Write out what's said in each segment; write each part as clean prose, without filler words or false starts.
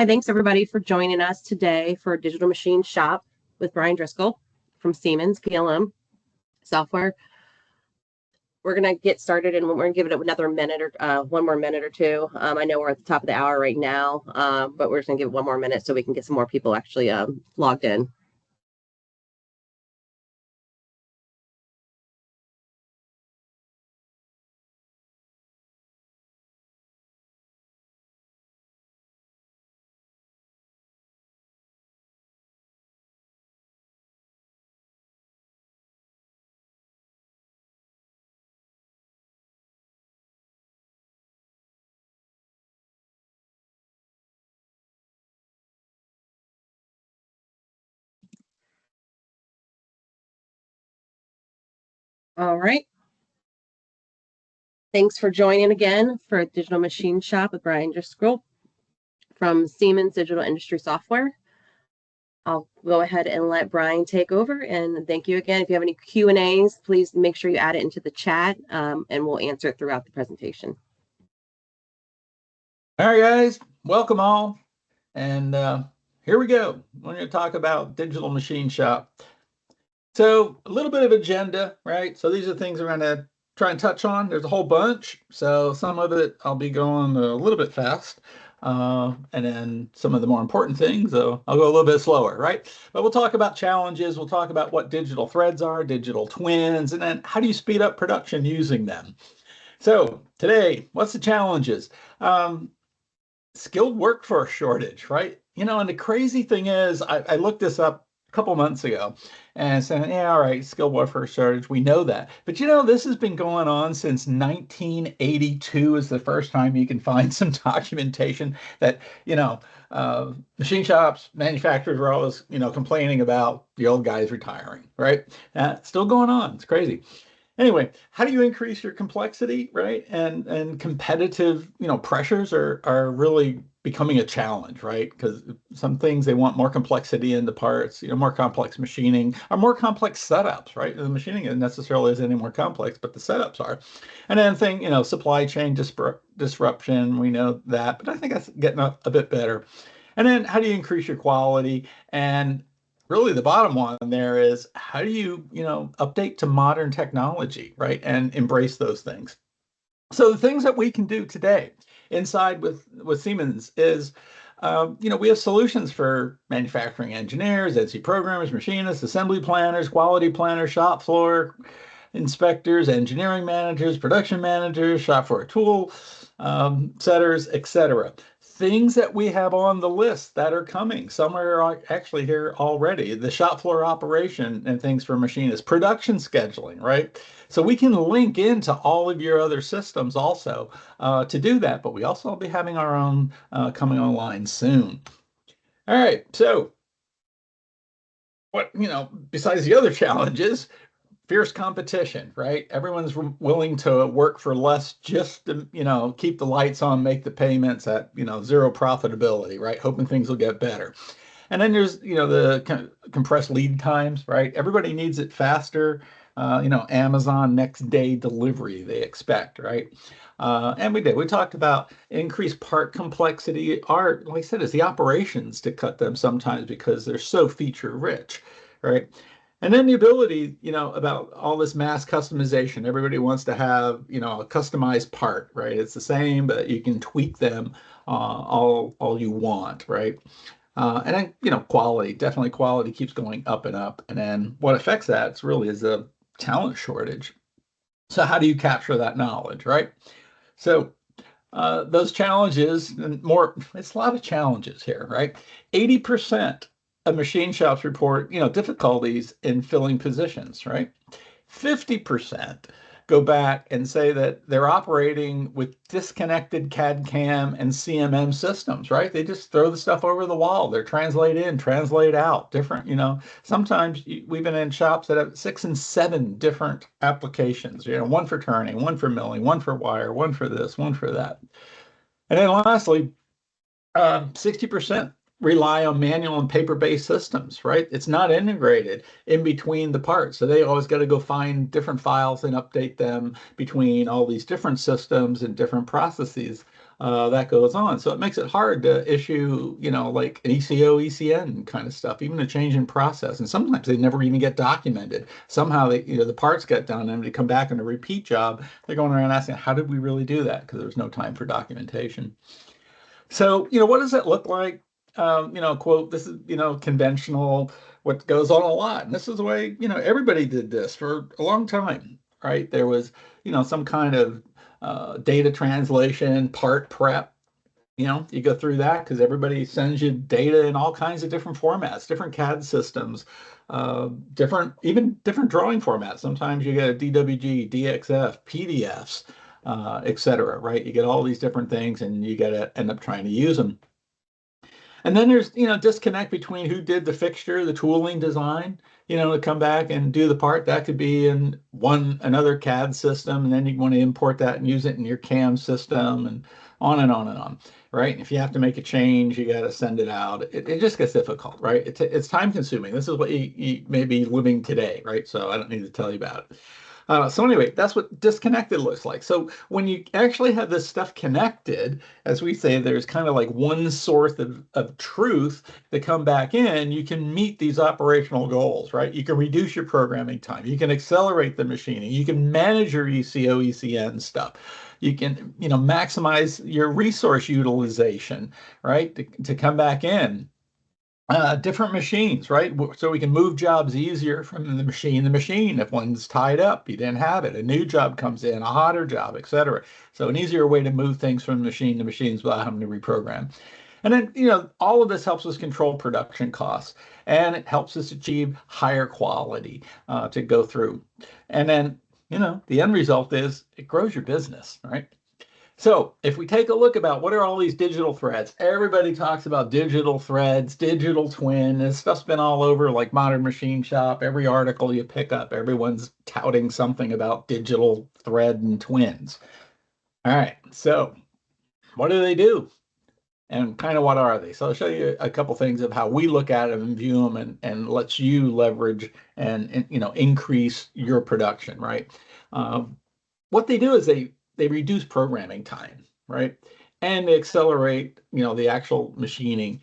Hi, thanks everybody for joining us today for Digital Machine Shop with Bryan Driscoll from Siemens PLM Software. We're going to get started and we're going to give it another minute or one more minute or two. I know we're at the top of the hour right now, but we're just going to give it one more minute so we can get some more people actually logged in. All right. Thanks for joining again for Digital Machine Shop with Bryan Driscoll from Siemens Digital Industry Software. I'll go ahead and let Bryan take over, and thank you again. If you have any Q&As, please make sure you add it into the chat, and we'll answer it throughout the presentation. All right, guys, welcome all. And here we go. We're going to talk about Digital Machine Shop. So a little bit of agenda, right? So these are things we're going to try and touch on. There's a whole bunch. So some of it I'll be going a little bit fast. And then some of the more important things, I'll go a little bit slower, right? But we'll talk about challenges. We'll talk about what digital threads are, digital twins, and then how do you speed up production using them? So today, what's the challenges? Skilled workforce shortage, right? And the crazy thing is, I looked this up a couple months ago and said, yeah, all right, skilled workforce shortage, we know that. But this has been going on since 1982 is the first time you can find some documentation that, machine shops, manufacturers were always, complaining about the old guys retiring, right? Still going on. It's crazy. Anyway, how do you increase your complexity, right? And competitive, pressures are really becoming a challenge, right? Because some things they want more complexity in the parts, more complex machining or more complex setups, right? The machining isn't necessarily any more complex, but the setups are. And then supply chain disruption, we know that, but I think that's getting a bit better. And then how do you increase your quality? And really the bottom one there is how do you update to modern technology, right, and embrace those things. So the things that we can do today inside with Siemens is we have solutions for manufacturing engineers, NC programmers, machinists, assembly planners, quality planners, shop floor inspectors, engineering managers, production managers, shop floor tool setters, etc. Things that we have on the list that are coming. Some are actually here already. The shop floor operation and things for machinists, production scheduling, right? So we can link into all of your other systems also to do that, but we also will be having our own coming online soon. All right, so what, besides the other challenges, fierce competition, right? Everyone's willing to work for less just to, keep the lights on, make the payments at, zero profitability, right? Hoping things will get better. And then there's, the compressed lead times, right? Everybody needs it faster. Amazon next day delivery they expect, right? And we talked about increased part complexity. Like I said, is the operations to cut them sometimes because they're so feature rich, right? And then the ability, about all this mass customization. Everybody wants to have, a customized part, right? It's the same, but you can tweak them all you want, right? And then, quality, definitely quality keeps going up and up. And then what affects that really is a talent shortage. So how do you capture that knowledge, right? So those challenges and more, it's a lot of challenges here, right? 80% of machine shops report, difficulties in filling positions, right? 50% go back and say that they're operating with disconnected CAD CAM and CMM systems, right? They just throw the stuff over the wall. They're translate in, translate out, different, sometimes we've been in shops that have 6 and 7 different applications, one for turning, one for milling, one for wire, one for this, one for that. And then lastly, 60% rely on manual and paper-based systems, right? It's not integrated in between the parts. So they always got to go find different files and update them between all these different systems and different processes that goes on. So it makes it hard to issue, like an ECO, ECN kind of stuff, even a change in process. And sometimes they never even get documented. Somehow the parts get done and they come back on a repeat job. They're going around asking, how did we really do that? Because there's no time for documentation. So, what does it look like? Quote, this is, conventional, what goes on a lot. And this is the way, everybody did this for a long time, right? There was, some kind of data translation, part prep. You go through that because everybody sends you data in all kinds of different formats, different CAD systems, even different drawing formats. Sometimes you get a DWG, DXF, PDFs, et cetera, right? You get all these different things and you got to end up trying to use them. And then there's, disconnect between who did the fixture, the tooling design, to come back and do the part. That could be in another CAD system, and then you want to import that and use it in your CAM system, and on and on and on, right? If you have to make a change, you got to send it out. It just gets difficult, right? It's time consuming. This is what you may be living today, right? So I don't need to tell you about it. So anyway, that's what disconnected looks like. So when you actually have this stuff connected, as we say, there's kind of like one source of truth that come back in, you can meet these operational goals, right? You can reduce your programming time. You can accelerate the machining. You can manage your ECO, ECN stuff. You can, maximize your resource utilization, right? To come back in. Different machines, right? So we can move jobs easier from the machine to machine. If one's tied up, you didn't have it. A new job comes in, a hotter job, et cetera. So an easier way to move things from machine to machines without having to reprogram. And then, all of this helps us control production costs, and it helps us achieve higher quality to go through. And then, the end result is it grows your business, right? So if we take a look about what are all these digital threads, everybody talks about digital threads, digital twin. This stuff's been all over like Modern Machine Shop. Every article you pick up, everyone's touting something about digital thread and twins. All right, so what do they do? And kind of what are they? So I'll show you a couple things of how we look at them and view them, and lets you leverage and increase your production, right? What they do is they reduce programming time, right? And they accelerate, the actual machining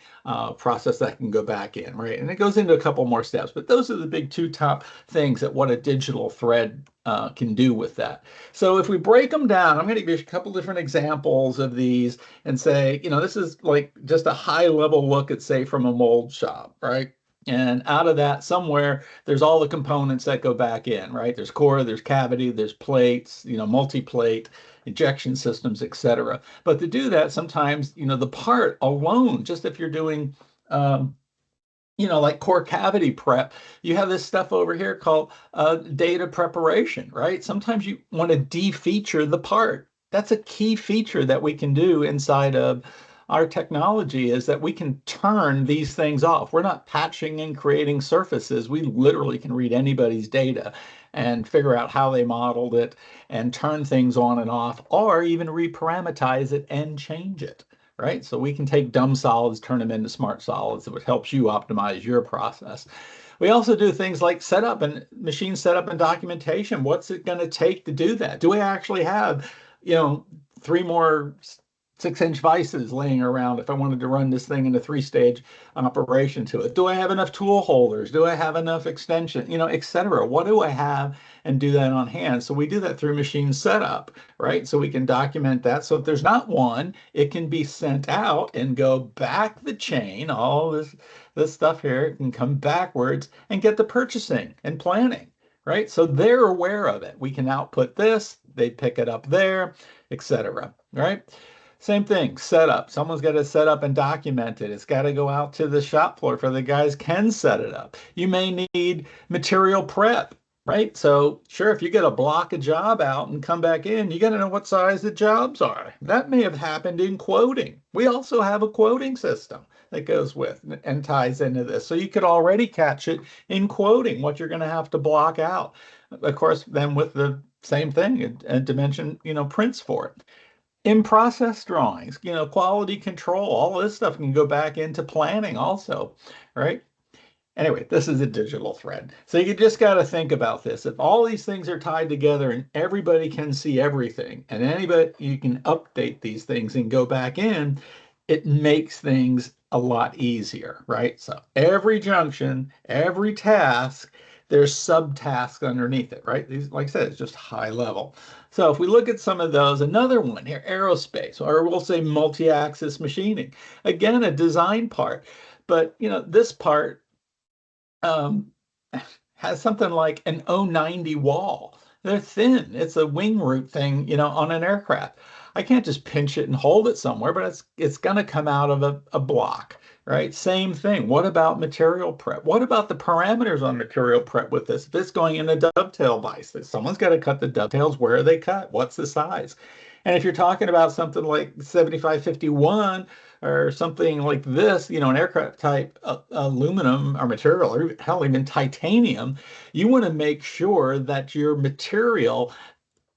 process that can go back in, right? And it goes into a couple more steps, but those are the big two top things that what a digital thread can do with that. So if we break them down, I'm going to give you a couple different examples of these and say, this is like just a high level look at, say, from a mold shop, right? And out of that, somewhere, there's all the components that go back in, right? There's core, there's cavity, there's plates, multi-plate, injection systems, et cetera. But to do that, sometimes, the part alone, just if you're doing, like core cavity prep, you have this stuff over here called data preparation, right? Sometimes you want to de-feature the part. That's a key feature that we can do inside of our technology, is that we can turn these things off. We're not patching and creating surfaces. We literally can read anybody's data and figure out how they modeled it and turn things on and off, or even reparameterize it and change it, right? So we can take dumb solids, turn them into smart solids, which helps you optimize your process. We also do things like setup and machine setup and documentation. What's it going to take to do that? Do we actually have, 3 more 6-inch vices laying around if I wanted to run this thing in a 3-stage operation to it? Do I have enough tool holders? Do I have enough extension, et cetera? What do I have, and do that on hand? So we do that through machine setup, right? So we can document that. So if there's not one, it can be sent out and go back the chain. All this stuff here can come backwards and get the purchasing and planning, right? So they're aware of it. We can output this, they pick it up there, et cetera, right? Same thing, setup. Someone's got to set up and document it. It's got to go out to the shop floor for the guys can set it up. You may need material prep, right? So sure, if you get a block a job out and come back in, you got to know what size the jobs are. That may have happened in quoting. We also have a quoting system that goes with and ties into this. So you could already catch it in quoting, what you're going to have to block out. Of course, then with the same thing, and dimension, prints for it. in process drawings, quality control, all this stuff can go back into planning also, right? Anyway, this is a digital thread. So you just got to think about this. If all these things are tied together and everybody can see everything, and anybody you can update these things and go back in, it makes things a lot easier, right? So every junction, every task, there's subtasks underneath it, right? These, like I said, it's just high level. So if we look at some of those, another one here, aerospace, or we'll say multi-axis machining. Again, a design part. But this part um, has something like an 090 wall. They're thin. It's a wing root thing, on an aircraft. I can't just pinch it and hold it somewhere, but it's going to come out of a block, right? Same thing. What about material prep? What about the parameters on material prep with this? If it's going in a dovetail vise, someone's got to cut the dovetails. Where are they cut? What's the size? And if you're talking about something like 7551 or something like this, an aircraft type aluminum or material, or hell, even titanium, you want to make sure that your material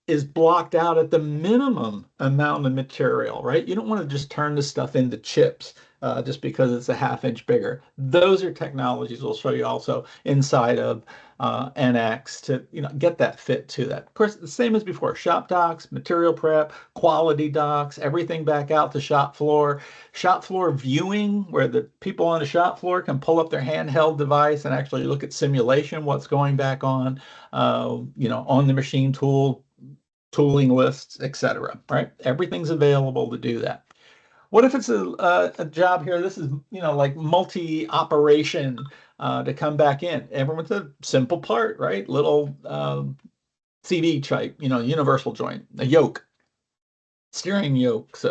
is blocked out at the minimum amount of material, right? You don't want to just turn the stuff into chips just because it's a ½ inch bigger. Those are technologies we'll show you also inside of NX to get that fit to that. Of course, the same as before, shop docs, material prep, quality docs, everything back out to shop floor viewing, where the people on the shop floor can pull up their handheld device and actually look at simulation, what's going back on, on the machine tool, tooling lists, etc. Right? Everything's available to do that. What if it's a job here? This is, like multi-operation to come back in. Everyone's a simple part, right? Little CV type, universal joint, a yoke, steering yokes,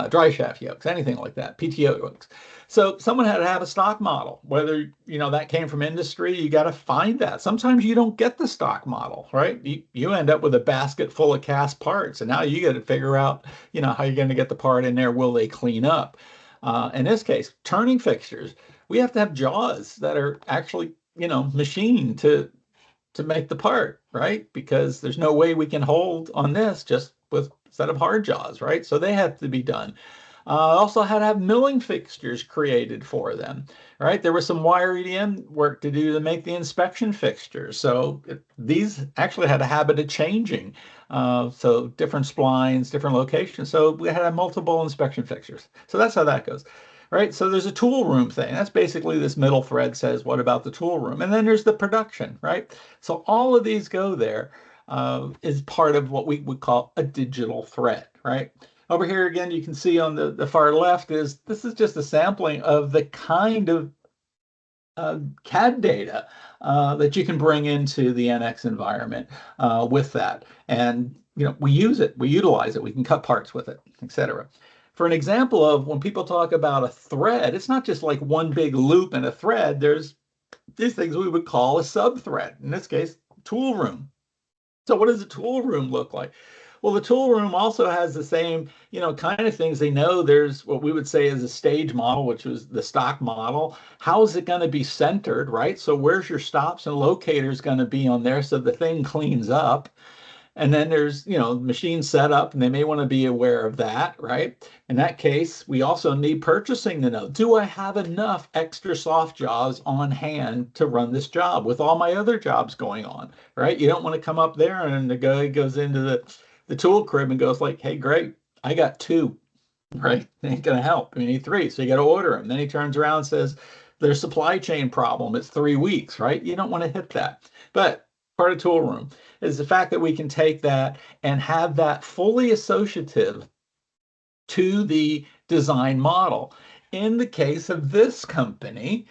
dry shaft yokes, anything like that, PTO yokes. So someone had to have a stock model. Whether, that came from industry, you got to find that. Sometimes you don't get the stock model, right? You end up with a basket full of cast parts, and now you got to figure out, how you're going to get the part in there. Will they clean up? In this case, turning fixtures, we have to have jaws that are actually, machined to make the part, right? Because there's no way we can hold on this just with a set of hard jaws, right? So they have to be done. Also had to have milling fixtures created for them, right? There was some wire EDM work to do to make the inspection fixtures. So these actually had a habit of changing. So different splines, different locations. So we had to have multiple inspection fixtures. So that's how that goes. Right, so there's a tool room thing. That's basically this middle thread says, what about the tool room? And then there's the production, right? So all of these go there is part of what we would call a digital thread, right? Over here again, you can see on the far left this is just a sampling of the kind of CAD data that you can bring into the NX environment with that. And we use it, we utilize it, we can cut parts with it, etc. For an example of when people talk about a thread, it's not just like one big loop and a thread. There's these things we would call a sub-thread, in this case, tool room. So what does a tool room look like? Well, the tool room also has the same, kind of things. They know there's what we would say is a stage model, which was the stock model. How is it going to be centered, right? So where's your stops and locators going to be on there so the thing cleans up? And then there's, machine setup, and they may want to be aware of that, right? In that case, we also need purchasing to know, do I have enough extra soft jaws on hand to run this job with all my other jobs going on, right? You don't want to come up there and the guy goes into the tool crib and goes like, hey, great, I got 2, right? Ain't gonna help. I need 3, so you got to order them. Then he turns around and says, there's supply chain problem. It's 3 weeks, right? You don't want to hit that. But part of tool room is the fact that we can take that and have that fully associative to the design model. In the case of this company's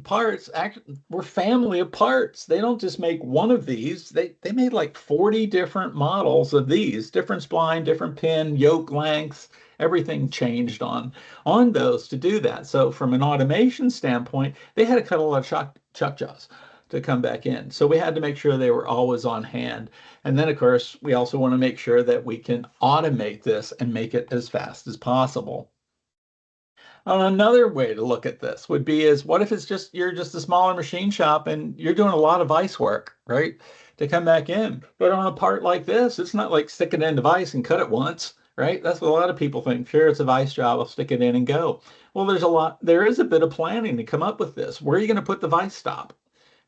parts actually were family of parts. They don't just make one of these. They made like 40 different models of these, different spline, different pin, yoke lengths, everything changed on those to do that. So from an automation standpoint, they had to cut a lot of chuck jaws to come back in. So we had to make sure they were always on hand. And then, of course, we also want to make sure that we can automate this and make it as fast as possible. Another way to look at this would be is what if it's just you're just a smaller machine shop and you're doing a lot of ice work, right? to come back in. But on a part like this, it's not like stick it in a device and cut it once, right? That's what a lot of people think. Sure, it's a vice job, I'll stick it in and go. Well, there is a bit of planning to come up with this. Where are you going to put the vice stop?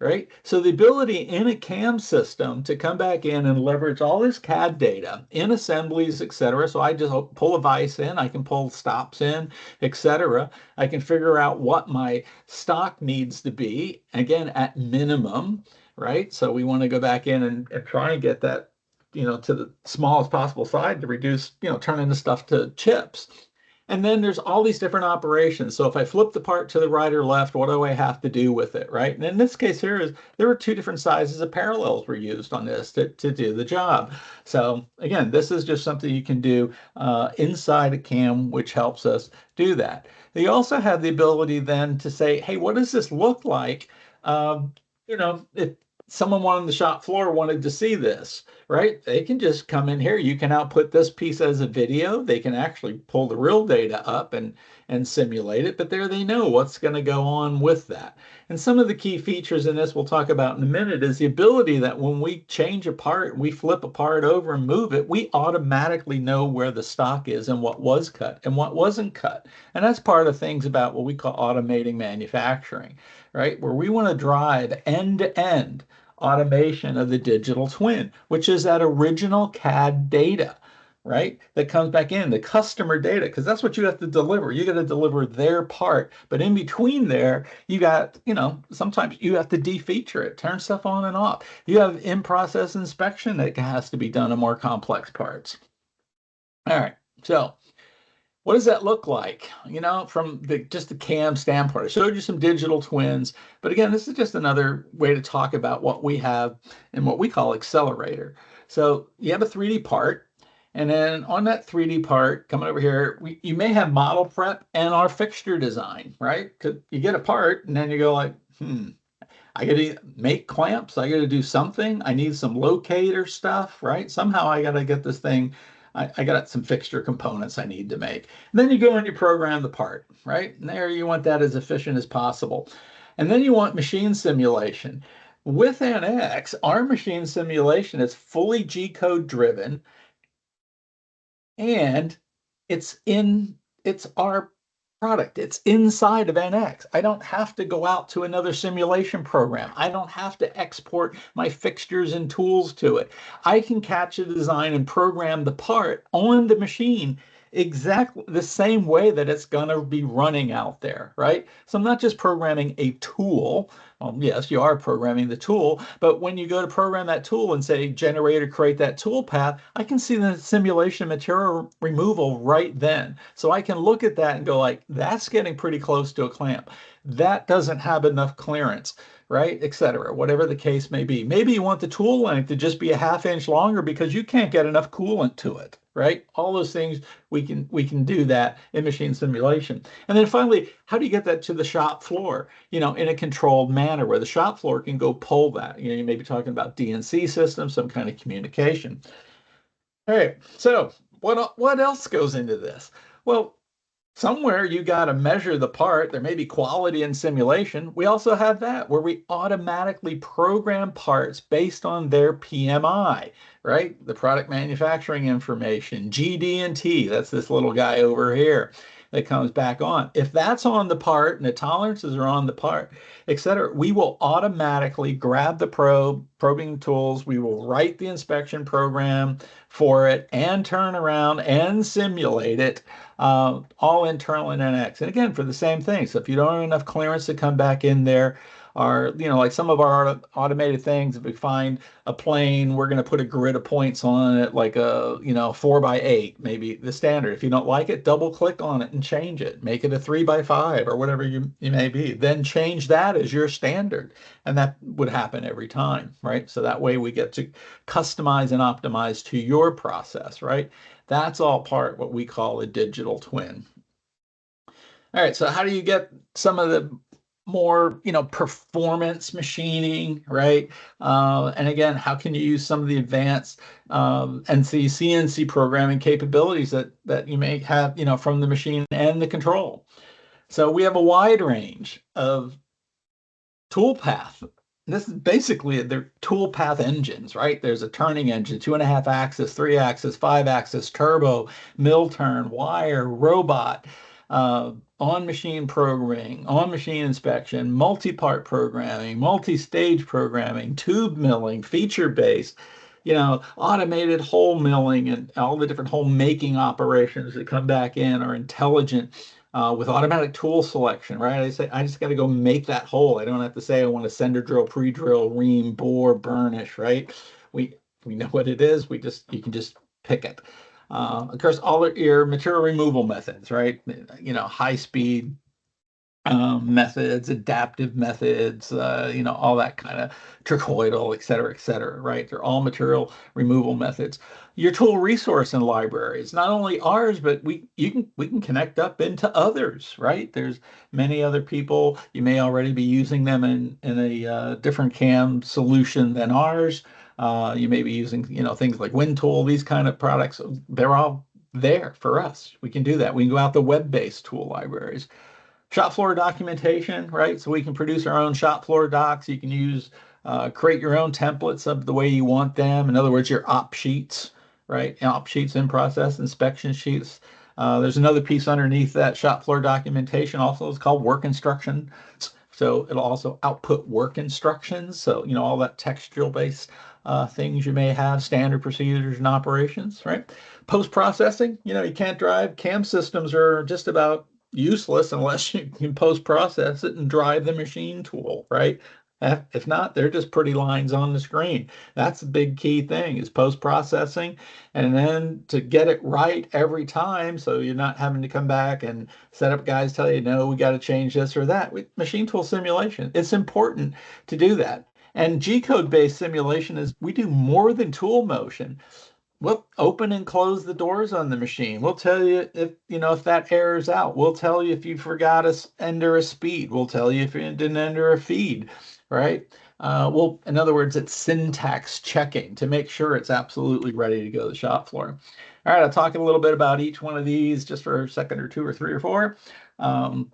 Right? So the ability in a CAM system to come back in and leverage all this CAD data in assemblies, et cetera. So I just pull a vise in, I can pull stops in, et cetera. I can figure out what my stock needs to be, again, at minimum, right? So we want to go back in and try and get that, to the smallest possible side to reduce, turning the stuff to chips. And then there's all these different operations. So if I flip the part to the right or left, what do I have to do with it, right? And in this case here there were two different sizes of parallels were used on this to do the job. So again, this is just something you can do inside a CAM, which helps us do that. They also have the ability then to say, hey, what does this look like? If someone on the shop floor wanted to see this, right? They can just come in here. You can output this piece as a video. They can actually pull the real data up and simulate it, but there they know what's going to go on with that. And some of the key features in this we'll talk about in a minute is the ability that when we change a part, we flip a part over and move it, we automatically know where the stock is and what was cut and what wasn't cut. And that's part of things about what we call automating manufacturing, right? Where we want to drive end-to-end automation of the digital twin, which is that original CAD data, right? That comes back in, the customer data, because that's what you have to deliver. You got to deliver their part. But in between there, you got, sometimes you have to defeature it, turn stuff on and off. You have in-process inspection that has to be done on more complex parts. All right, so what does that look like? From just the CAM standpoint, I showed you some digital twins, but again, this is just another way to talk about what we have and what we call accelerator. So you have a 3D part, and then on that 3D part, coming over here, you may have model prep and our fixture design, right? Because you get a part, and then you go like, I got to make clamps. I got to do something. I need some locator stuff, right? Somehow I got to get this thing. I got some fixture components I need to make. And then you go and you program the part, right? And there you want that as efficient as possible. And then you want machine simulation. With NX, our machine simulation is fully G-code driven, and it's our product. It's inside of NX. I don't have to go out to another simulation program. I don't have to export my fixtures and tools to it. I can catch a design and program the part on the machine exactly the same way that it's going to be running out there, right? So I'm not just programming a tool. Yes, you are programming the tool, but when you go to program that tool and say generate or create that tool path, I can see the simulation material removal right then. So I can look at that and go like, that's getting pretty close to a clamp. That doesn't have enough clearance, right? Etc. Whatever the case may be. Maybe you want the tool length to just be a half-inch longer because you can't get enough coolant to it, right? All those things we can do that in machine simulation. And then finally, how do you get that to the shop floor, in a controlled manner where the shop floor can go pull that? You may be talking about DNC systems, some kind of communication. All right, so what else goes into this? Well, somewhere you got to measure the part. There may be quality in simulation. We also have that where we automatically program parts based on their PMI, right? The product manufacturing information, GD&T, that's this little guy over here that comes back on. If that's on the part and the tolerances are on the part, etc., we will automatically grab the probing tools. We will write the inspection program for it and turn around and simulate it, all internal in NX. And again, for the same thing. So if you don't have enough clearance to come back in there, or, like some of our automated things, if we find a plane, we're going to put a grid of points on it, like a, 4x8, maybe the standard. If you don't like it, double click on it and change it. Make it a 3x5 or whatever you may be. Then change that as your standard. And that would happen every time, right? So that way we get to customize and optimize to your process, right? That's all part what we call a digital twin. All right, so how do you get some of the more, performance machining, right? And again, how can you use some of the advanced CNC programming capabilities that you may have, from the machine and the control? So we have a wide range of toolpath this is basically they're tool path engines, right? There's a turning engine, 2.5 axis, 3 axis, 5 axis, turbo, mill turn, wire, robot, uh, on-machine programming, on-machine inspection, multi-part programming, multi-stage programming, tube milling, feature-based, automated hole milling, and all the different hole making operations that come back in are intelligent with automatic tool selection, right? I say I just got to go make that hole. I don't have to say I want to center drill, pre-drill, ream, bore, burnish, right? We we know what it is. You can just pick it. Of course, all your material removal methods, right? High speed methods, adaptive methods, all that kind of trichoidal, et cetera, right? They're all material removal methods. Your tool resource and libraries, not only ours, but we can connect up into others, right? There's many other people. You may already be using them in a different CAM solution than ours. You may be using, things like WinTool, these kind of products. They're all there for us. We can do that. We can go out the web-based tool libraries. Shop floor documentation, right? So we can produce our own shop floor docs. You can create your own templates of the way you want them. In other words, your op sheets, right? Op sheets in process, inspection sheets. There's another piece underneath that shop floor documentation also. It's called work instructions. So it'll also output work instructions. So, all that textual based things you may have, standard procedures and operations, right? Post processing, you can't drive. CAM systems are just about useless unless you can post process it and drive the machine tool, right? If not, they're just pretty lines on the screen. That's the big key thing is post processing. And then to get it right every time, so you're not having to come back and set up guys tell you, no, we got to change this or that. Machine tool simulation, it's important to do that. And G code based simulation is we do more than tool motion. We'll open and close the doors on the machine. We'll tell you if that error's out. We'll tell you if you forgot to enter a speed. We'll tell you if you didn't enter a feed, right? In other words, it's syntax checking to make sure it's absolutely ready to go to the shop floor. All right, I'll talk a little bit about each one of these just for a second or two or three or four. What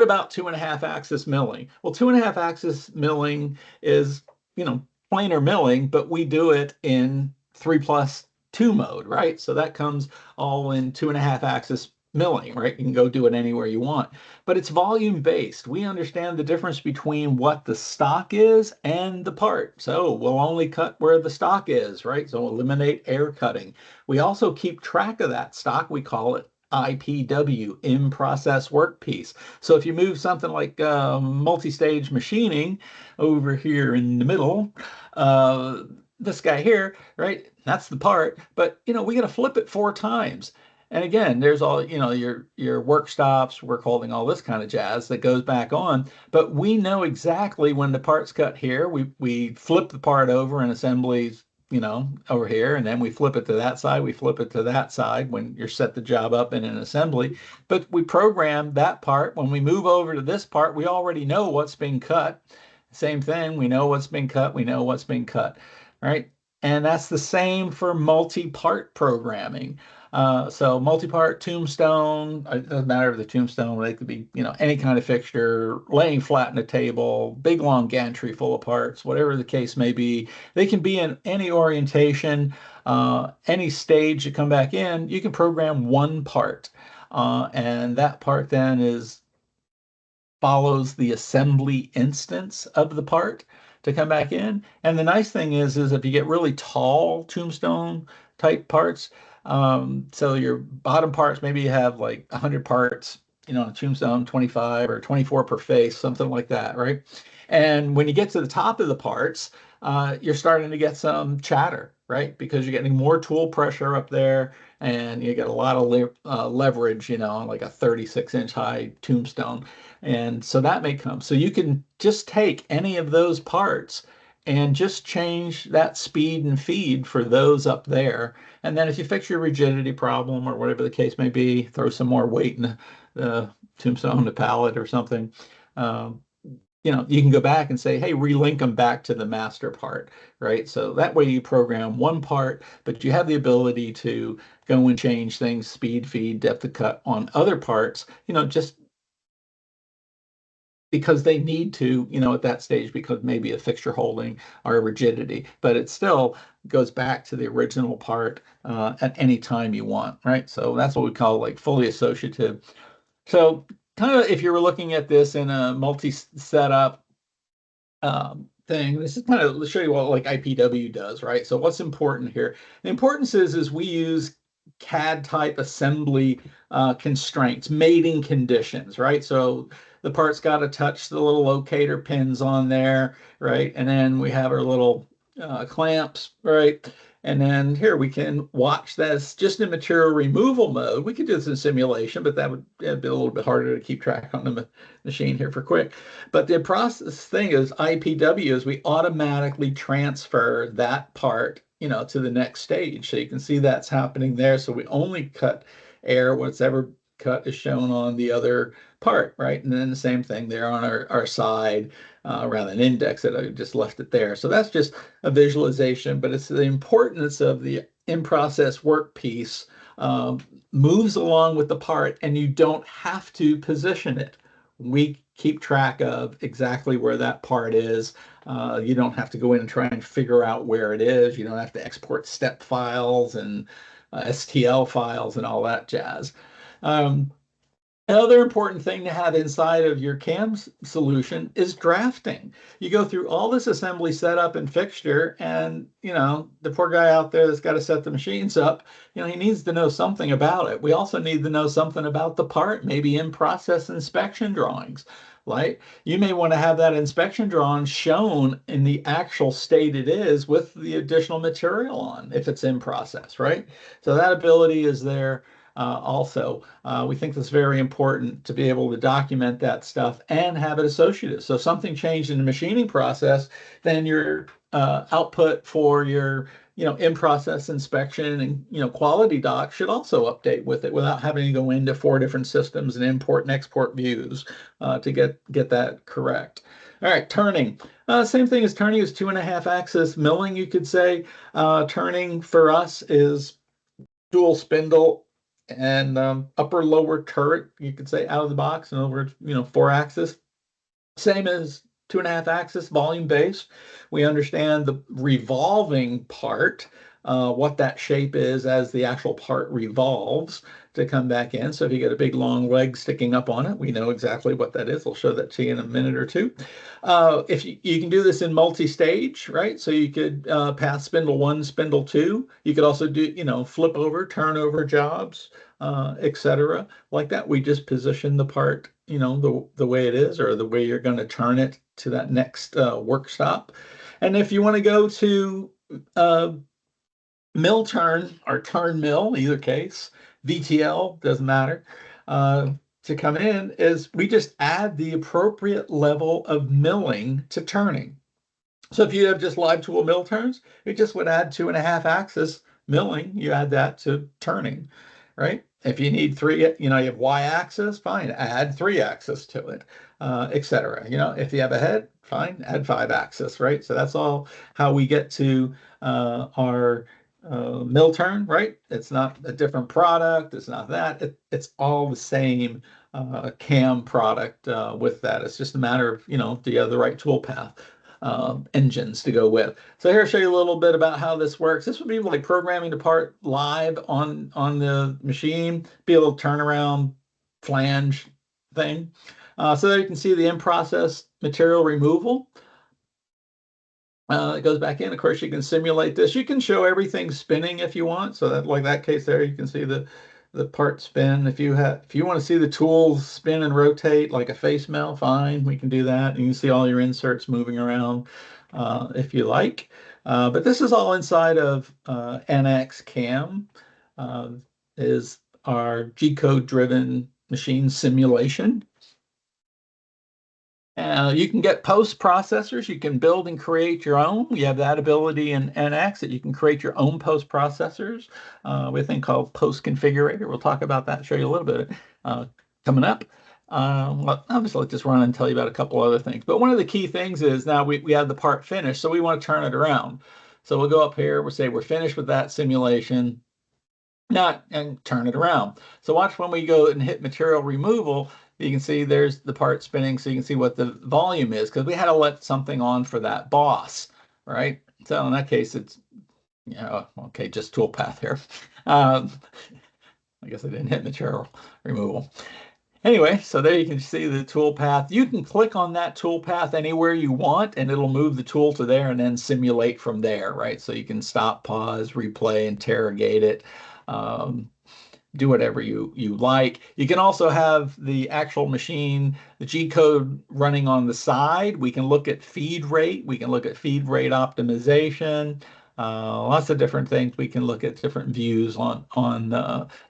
about 2.5 axis milling? Well, 2.5 axis milling is, planar milling, but we do it in 3+2 mode, right? So that comes all in 2.5 axis milling, right? You can go do it anywhere you want, but it's volume based. We understand the difference between what the stock is and the part. So we'll only cut where the stock is, right? So we'll eliminate air cutting. We also keep track of that stock. We call it IPW, in process workpiece. So if you move something like multi-stage machining over here in the middle, this guy here, right? That's the part, but we got to flip it 4 times. And again, there's all, your work stops, work holding, all this kind of jazz that goes back on. But we know exactly when the part's cut here. We flip the part over in assemblies, over here, and then we flip it to that side. We flip it to that side when you're set the job up in an assembly. But we program that part. When we move over to this part, we already know what's being cut. Same thing. We know what's been cut. We know what's been cut, right? And that's the same for multi-part programming. So multi-part tombstone, it doesn't matter if the tombstone, they could be, any kind of fixture, laying flat in a table, big long gantry full of parts, whatever the case may be. They can be in any orientation, any stage you come back in, you can program one part. And that part then follows the assembly instance of the part to come back in. And the nice thing is if you get really tall tombstone type parts, so your bottom parts, maybe you have like 100 parts, a tombstone, 25 or 24 per face, something like that, right? And when you get to the top of the parts, you're starting to get some chatter, right? Because you're getting more tool pressure up there and you get a lot of leverage, like a 36-inch high tombstone. And so that may come. So you can just take any of those parts and just change that speed and feed for those up there. And then if you fix your rigidity problem or whatever the case may be, throw some more weight in the tombstone, the pallet or something, you can go back and say, hey, relink them back to the master part, right? So that way you program one part, but you have the ability to go and change things, speed, feed, depth of cut on other parts, just because they need to, at that stage, because maybe a fixture holding or a rigidity, but it still goes back to the original part at any time you want, right? So that's what we call like fully associative. So kind of if you were looking at this in a multi-setup thing, this is kind of, let's show you what like IPW does, right? So what's important here? The importance is we use CAD type assembly constraints, mating conditions, right? So the part's got to touch the little locator pins on there, right? And then we have our little clamps, right? And then here we can watch this just in material removal mode. We could do this in simulation, but that would be a little bit harder to keep track on the machine here for quick. But the process thing is IPW is we automatically transfer that part, to the next stage. So you can see that's happening there. So we only cut air, what's ever cut is shown on the other part, right? And then the same thing there on our side, rather than index it, I just left it there. So that's just a visualization, but it's the importance of the in-process work piece moves along with the part, and you don't have to position it. We keep track of exactly where that part is. You don't have to go in and try and figure out where it is. You don't have to export step files and STL files and all that jazz. Um, Another important thing to have inside of your CAM solution is drafting. You go through all this assembly setup and fixture, and the poor guy out there that's got to set the machines up, he needs to know something about it. We also need to know something about the part, maybe in process inspection drawings. Right? You may want to have that inspection drawing shown in the actual state it is with the additional material on if it's in process, right? So that ability is there. Also, we think that's very important to be able to document that stuff and have it associative. So if something changed in the machining process, then your output for your in-process inspection and quality doc should also update with it without having to go into 4 different systems and import and export views to get that correct. All right, turning. Same thing as turning is 2.5 axis milling, you could say. Turning for us is dual spindle and upper lower turret, you could say, out of the box, and over 4 axis. Same as 2.5 axis volume based. We understand the revolving part, what that shape is as the actual part revolves to come back in. So if you get a big long leg sticking up on it, we know exactly what that is. I'll show that to you in a minute or two. If you can do this in multi-stage, right? So you could pass spindle 1, spindle 2. You could also do, flip over, turn over jobs, etc. Like that. We just position the part, the way it is, or the way you're going to turn it to that next work stop. And if you want to go to mill turn or turn mill, either case, VTL, doesn't matter, to come in, is we just add the appropriate level of milling to turning. So if you have just live tool mill turns, it just would add 2.5 axis milling. You add that to turning, right? If you need 3, you have Y axis, fine, add 3 axis to it, etc. If you have a head, fine, add 5 axis, right? So that's all how we get to our mill turn, right? It's not a different product. It's not that. It's all the same CAM product with that. It's just a matter of, do you have the right tool path engines to go with. So here I'll show you a little bit about how this works. This would be like programming the part live on the machine, be a little turnaround flange thing. So there you can see the in-process material removal. It goes back in. Of course, you can simulate this. You can show everything spinning if you want. So that, like that case there, you can see the part spin. If you want to see the tools spin and rotate like a face mill, fine, we can do that. And you can see all your inserts moving around if you like. But this is all inside of NX CAM, is our G-code driven machine simulation. You can get post processors. You can build and create your own. You have that ability in NX that you can create your own post processors with a thing called post configurator. We'll talk about that, show you a little bit coming up. Well, obviously, I'll just run and tell you about a couple other things. But one of the key things is now we have the part finished, so we want to turn it around. So we'll go up here. We'll say we're finished with that simulation. And turn it around. So watch when we go and hit material removal, you can see there's the part spinning, so you can see what the volume is, because we had to let something on for that boss, right? So in that case, it's, okay, just toolpath here. Um, I guess I didn't hit material removal. Anyway, so there you can see the toolpath. You can click on that toolpath anywhere you want, and it'll move the tool to there and then simulate from there, right? So you can stop, pause, replay, interrogate it. Um, do whatever you like. You can also have the actual machine, the G code running on the side. We can look at feed rate. We can look at feed rate optimization. Lots of different things. We can look at different views on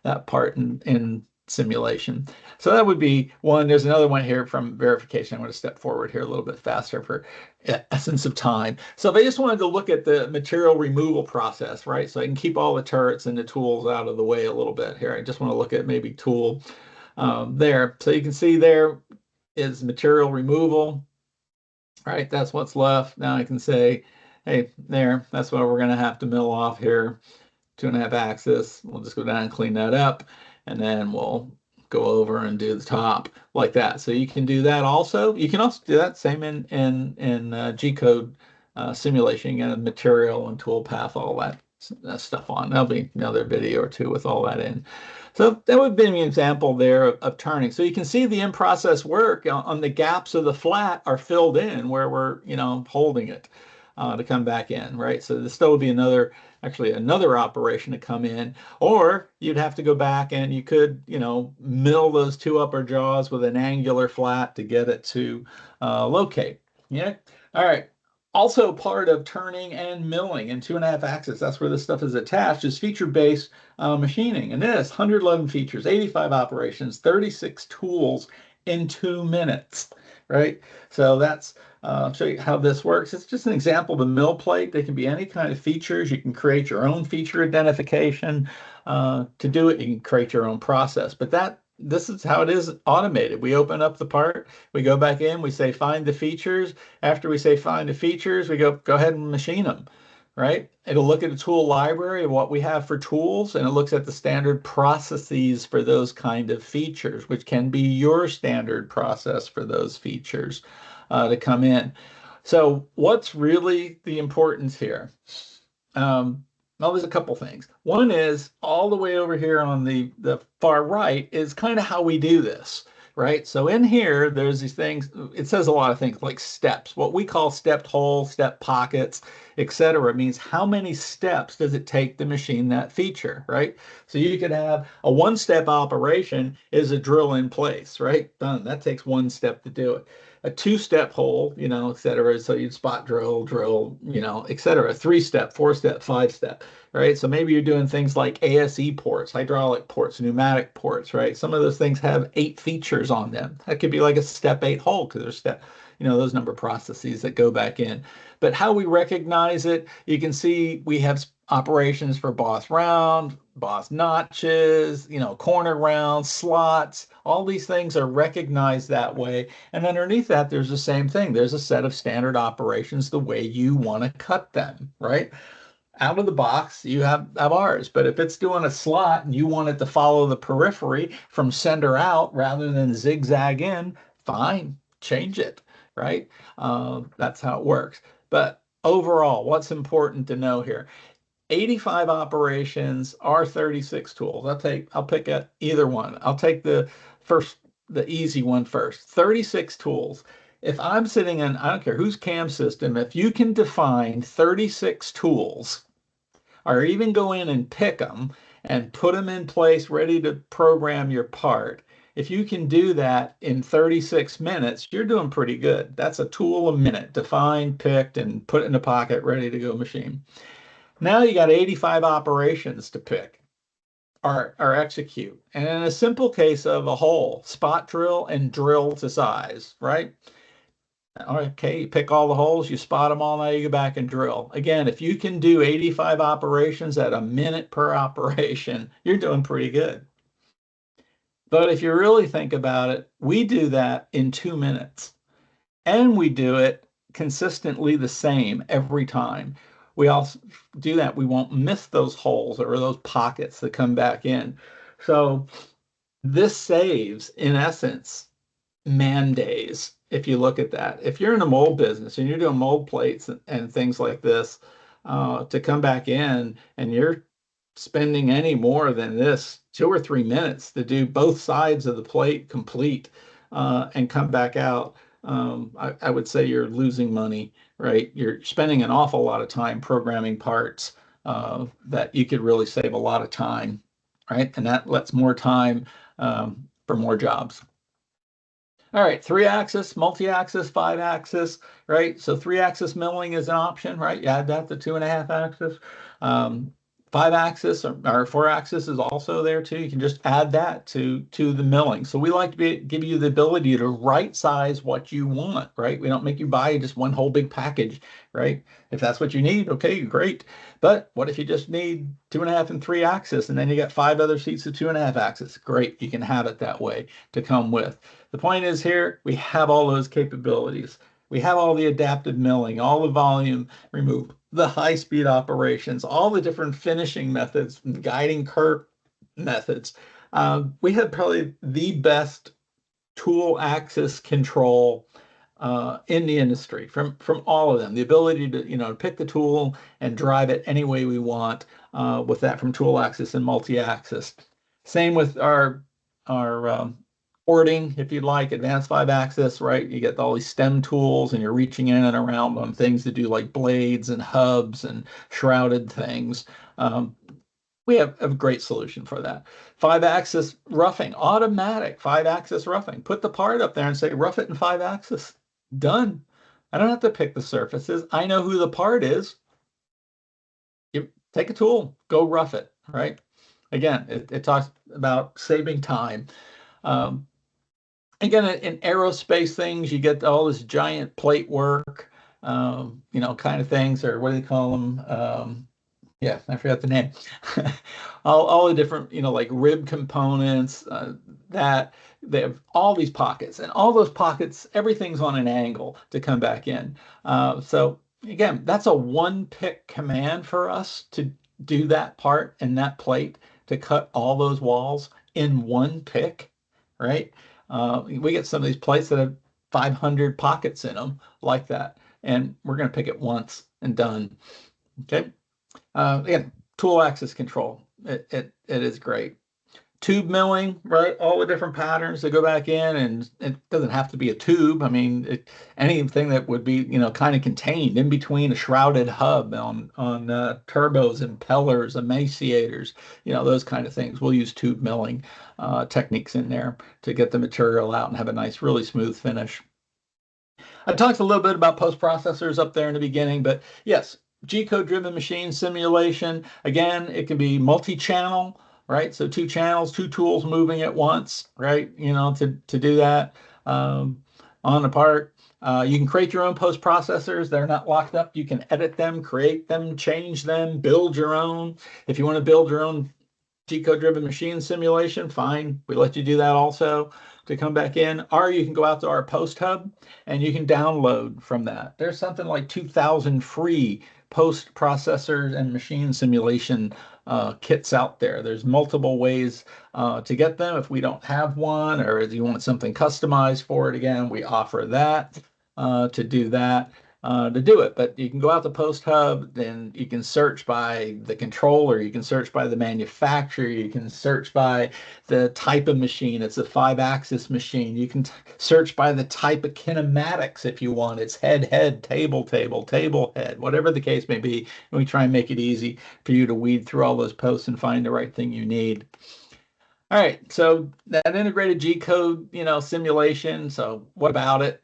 that part in simulation. So that would be one. There's another one here from verification. I'm going to step forward here a little bit faster for essence of time. So if I just wanted to look at the material removal process, right? So I can keep all the turrets and the tools out of the way a little bit here. I just want to look at maybe tool there. So you can see there is material removal, right? That's what's left. Now I can say, hey, there, that's what we're going to have to mill off here. 2.5 axis. We'll just go down and clean that up, and then we'll go over and do the top like that. So you can do that also. You can also do that same in G code simulation and material and toolpath, all that stuff on. There'll be another video or two with all that in. So that would be an example there of turning. So you can see the in-process work on the gaps of the flat are filled in where we're, holding it to come back in, right? So this still would be actually another operation to come in, or you'd have to go back and you could, mill those two upper jaws with an angular flat to get it to locate. Yeah. All right. Also part of turning and milling in 2.5 axis, that's where this stuff is attached, is feature-based machining. And this 111 features, 85 operations, 36 tools in 2 minutes, right? So that's I'll show you how this works. It's just an example of a mill plate. They can be any kind of features. You can create your own feature identification. To do it, you can create your own process. But this is how it is automated. We open up the part, we go back in, we say find the features. After we say find the features, we go ahead and machine them, right? It'll look at a tool library of what we have for tools, and it looks at the standard processes for those kind of features, which can be your standard process for those features to come in. So what's really the importance here? Well, there's a couple things. One is all the way over here on the far right is kind of how we do this, right? So in here, there's these things, it says a lot of things like steps, what we call stepped holes, step pockets, etc. means how many steps does it take to machine that feature, right? So you could have a one-step operation is a drill in place, right? Done. That takes 1 step to do it. A 2-step hole, etc. So you'd spot drill, etc. 3-step, 4-step, 5-step, right? So maybe you're doing things like ASE ports, hydraulic ports, pneumatic ports, right? Some of those things have 8 features on them. That could be like a step 8 hole because there's those number of processes that go back in. But how we recognize it, you can see we have operations for boss round, boss notches, corner rounds, slots. All these things are recognized that way. And underneath that, there's the same thing. There's a set of standard operations the way you want to cut them, right? Out of the box, you have ours. But if it's doing a slot and you want it to follow the periphery from center out rather than zigzag in, fine, change it, right? That's how it works. But overall, what's important to know here? 85 operations are 36 tools. I'll pick at either one. I'll take the easy one first. 36 tools. If I'm sitting in, I don't care whose CAM system, if you can define 36 tools, or even go in and pick them and put them in place ready to program your part, if you can do that in 36 minutes, you're doing pretty good. That's a tool a minute, defined, picked, and put in a pocket, ready to go machine. Now you got 85 operations to pick or execute. And in a simple case of a hole, spot drill and drill to size, right? Okay, you pick all the holes, you spot them all, now you go back and drill. Again, if you can do 85 operations at a minute per operation, you're doing pretty good. But if you really think about it, we do that in 2 minutes. And we do it consistently the same every time. We also do that. We won't miss those holes or those pockets that come back in. So this saves, in essence, man days. If you look at that, if you're in a mold business and you're doing mold plates and things like this, to come back in and you're spending any more than this 2 or 3 minutes to do both sides of the plate complete, and come back out, I would say you're losing money, right? You're spending an awful lot of time programming parts, that you could really save a lot of time, right? And that lets more time, for more jobs. All right, 3-axis, multi-axis, 5-axis, right? So 3-axis milling is an option, right? You add that to 2.5-axis. 5-axis or 4-axis is also there too. You can just add that to the milling. So we like to give you the ability to right size what you want, right? We don't make you buy just one whole big package, right? If that's what you need, okay, great. But what if you just need 2.5 and 3-axis, and then you got 5 other seats of 2.5-axis? Great, you can have it that way to come with. The point is here, we have all those capabilities. We have all the adaptive milling, all the volume remove, the high-speed operations, all the different finishing methods, guiding curve methods. We have probably the best tool axis control in the industry from all of them. The ability to pick the tool and drive it any way we want, with that from tool axis and multi-axis. Same with our porting, if you'd like, advanced 5-axis, right? You get all these stem tools and you're reaching in and around them, things to do like blades and hubs and shrouded things. We have a great solution for that. 5-axis roughing, automatic 5-axis roughing. Put the part up there and say, rough it in 5-axis. Done. I don't have to pick the surfaces. I know who the part is. You take a tool, go rough it, right? Again, it talks about saving time. Again, in aerospace things, you get all this giant plate work, kind of things, or what do they call them? Yeah, I forgot the name. all the different, like rib components, that they have all these pockets, and all those pockets, everything's on an angle to come back in. So again, that's a one-pick command for us to do that part and that plate to cut all those walls in one pick, right? We get some of these plates that have 500 pockets in them like that, and we're going to pick it once and done. Okay. Again, tool axis control. It is great. Tube milling, right? All the different patterns that go back in, and it doesn't have to be a tube. I mean, anything that would be, kind of contained in between a shrouded hub on turbos, impellers, emaciators, those kind of things. We'll use tube milling techniques in there to get the material out and have a nice, really smooth finish. I talked a little bit about post-processors up there in the beginning, but yes, G-code driven machine simulation. Again, it can be multi-channel, right? So 2 channels, 2 tools moving at once, right? To do that on the part. You can create your own post-processors. They're not locked up. You can edit them, create them, change them, build your own. If you want to build your own G-code driven machine simulation, fine. We let you do that also to come back in. Or you can go out to our post hub and you can download from that. There's something like 2,000 free post processors and machine simulation kits out there. There's multiple ways to get them. If we don't have one, or if you want something customized for it, again, we offer that to do that. To do it. But you can go out to Post Hub, then you can search by the controller, you can search by the manufacturer, you can search by the type of machine. It's a 5-axis machine. You can search by the type of kinematics if you want. It's head, table, head, whatever the case may be. And we try and make it easy for you to weed through all those posts and find the right thing you need. All right, so that integrated G-code, simulation. So what about it?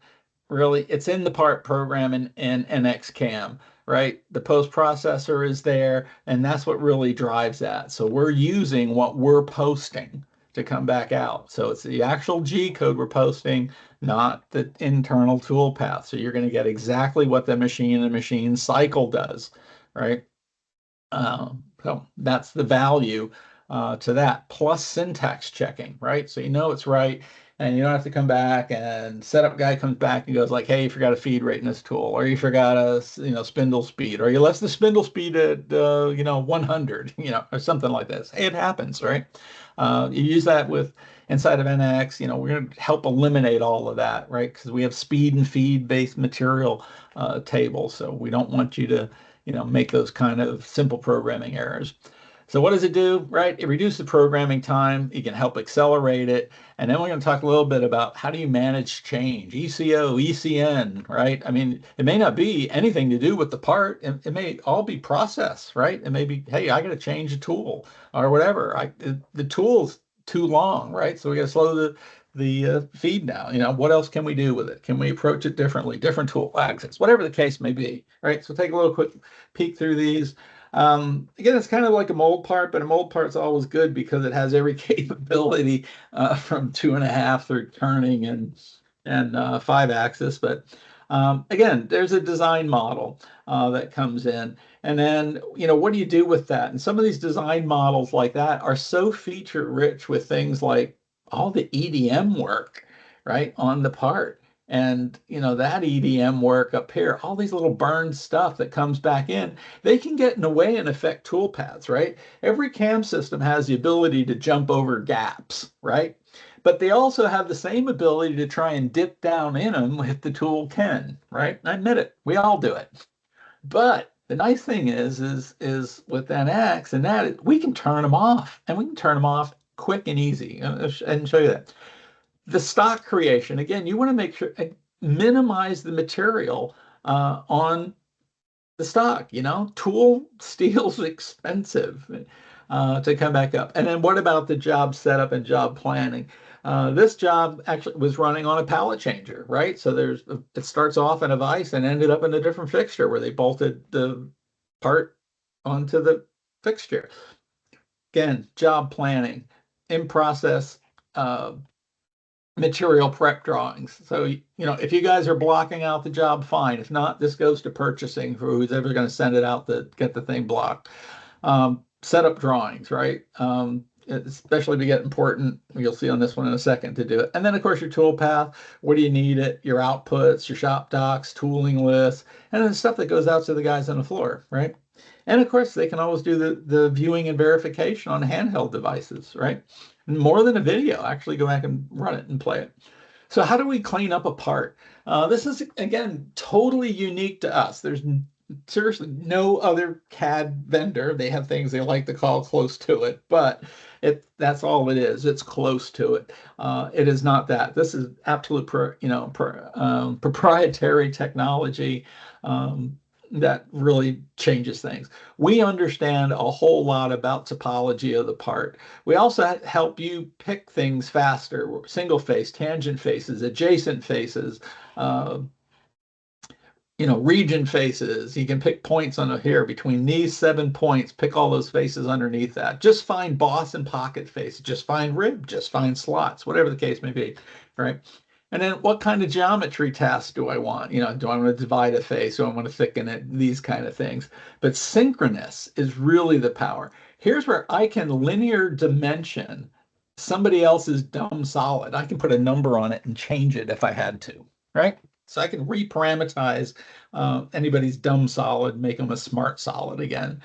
Really, it's in the part program in NXCAM, right? The post processor is there, and that's what really drives that. So we're using what we're posting to come back out. So it's the actual G code we're posting, not the internal tool path. So you're going to get exactly what the machine cycle does, right? So that's the value to that, plus syntax checking, right? So it's right. And you don't have to come back, and setup guy comes back and goes like, hey, you forgot a feed rate in this tool, or you forgot a spindle speed, or you left the spindle speed at 100, or something like this. Hey, it happens, right? You use that with inside of NX. We're going to help eliminate all of that, right? Because we have speed and feed based material tables, so we don't want you to make those kind of simple programming errors. So what does it do, right? It reduces the programming time. You can help accelerate it. And then we're going to talk a little bit about how do you manage change, ECO, ECN, right? I mean, it may not be anything to do with the part. It may all be process, right? It may be, hey, I got to change a tool or whatever. The tool's too long, right? So we got to slow the feed down. What else can we do with it? Can we approach it differently? Different tool access, whatever the case may be, right? So take a little quick peek through these. Again, it's kind of like a mold part, but a mold part's always good because it has every capability from 2.5 through turning and 5-axis. But again, there's a design model that comes in. And then, what do you do with that? And some of these design models like that are so feature rich with things like all the EDM work, right, on the part. And, that EDM work up here, all these little burned stuff that comes back in, they can get in the way and affect tool paths, right? Every CAM system has the ability to jump over gaps, right? But they also have the same ability to try and dip down in them if the tool can, right? I admit it, we all do it. But the nice thing is with NX and that we can turn them off, and we can turn them off quick and easy. And show you that. The stock creation, again, you want to make sure minimize the material on the stock. Tool steel's expensive to come back up. And then what about the job setup and job planning? This job actually was running on a pallet changer, right? So it starts off in a vise and ended up in a different fixture where they bolted the part onto the fixture. Again, job planning, in process material prep drawings. So, if you guys are blocking out the job, fine. If not, this goes to purchasing for who's ever going to send it out to get the thing blocked. Setup drawings, right? Especially to get important, you'll see on this one in a second to do it. And then, of course, your tool path. What do you need it? Your outputs, your shop docs, tooling lists, and then stuff that goes out to the guys on the floor, right? And of course, they can always do the viewing and verification on handheld devices, right? More than a video, actually go back and run it and play it. So how do we clean up a part? This is, again, totally unique to us. There's seriously no other CAD vendor. They have things they like to call close to it, but that's all it is. It's close to it. It is not that. This is absolute proprietary technology that really changes things. We understand a whole lot about topology of the part. We also help you pick things faster, single face, tangent faces, adjacent faces, region faces. You can pick points on here between these 7 points, pick all those faces underneath that. Just find boss and pocket face, just find rib, just find slots, whatever the case may be, right? And then what kind of geometry tasks do I want? Do I want to divide a face? Do I want to thicken it? These kind of things. But synchronous is really the power. Here's where I can linear dimension somebody else's dumb solid. I can put a number on it and change it if I had to, right? So I can reparameterize anybody's dumb solid, make them a smart solid again.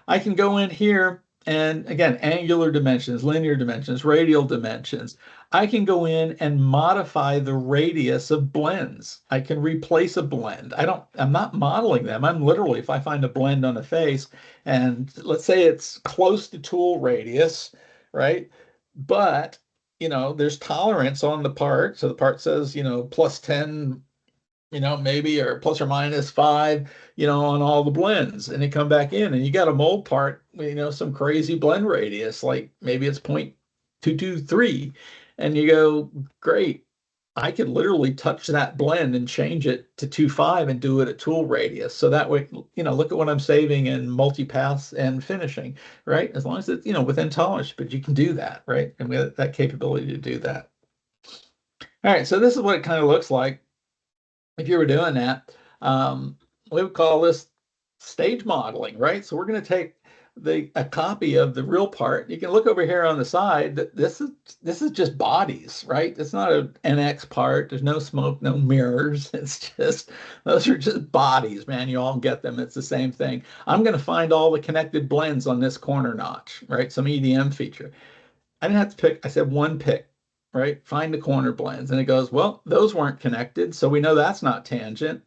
I can go in here and again, angular dimensions, linear dimensions, radial dimensions. I can go in and modify the radius of blends. I can replace a blend. I'm not modeling them. I'm literally, if I find a blend on a face and let's say it's close to tool radius, right? But, there's tolerance on the part. So the part says, plus 10, maybe, or plus or minus 5, on all the blends, and they come back in and you got a mold part, some crazy blend radius, like maybe it's 0.223, and you go, great, I could literally touch that blend and change it to 2.5 and do it at tool radius. So that way, look at what I'm saving in multipaths and finishing, right? As long as it's, within tolerance, but you can do that, right? And we have that capability to do that. All right, so this is what it kind of looks like if you were doing that. We would call this stage modeling, right? So we're going to take a copy of the real part. You can look over here on the side. That this is just bodies, right? It's not an NX part. There's no smoke, no mirrors. It's just those are just bodies, man. You all get them. It's the same thing. I'm going to find all the connected blends on this corner notch, right? Some EDM feature. I didn't have to pick. I said one pick, right? Find the corner blends, and it goes, well, those weren't connected, so we know that's not tangent.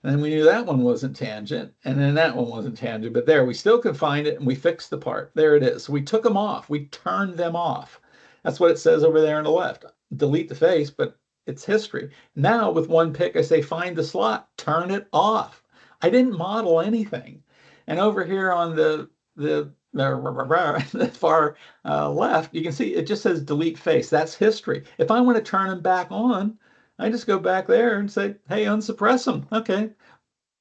And then we knew that one wasn't tangent, and then that one wasn't tangent. But there, we still could find it, and we fixed the part. There it is. So we took them off. We turned them off. That's what it says over there on the left. Delete the face, but it's history. Now with one pick, I say find the slot, turn it off. I didn't model anything. And over here on the far left, you can see it just says delete face. That's history. If I want to turn them back on, I just go back there and say, hey, unsuppress them. Okay,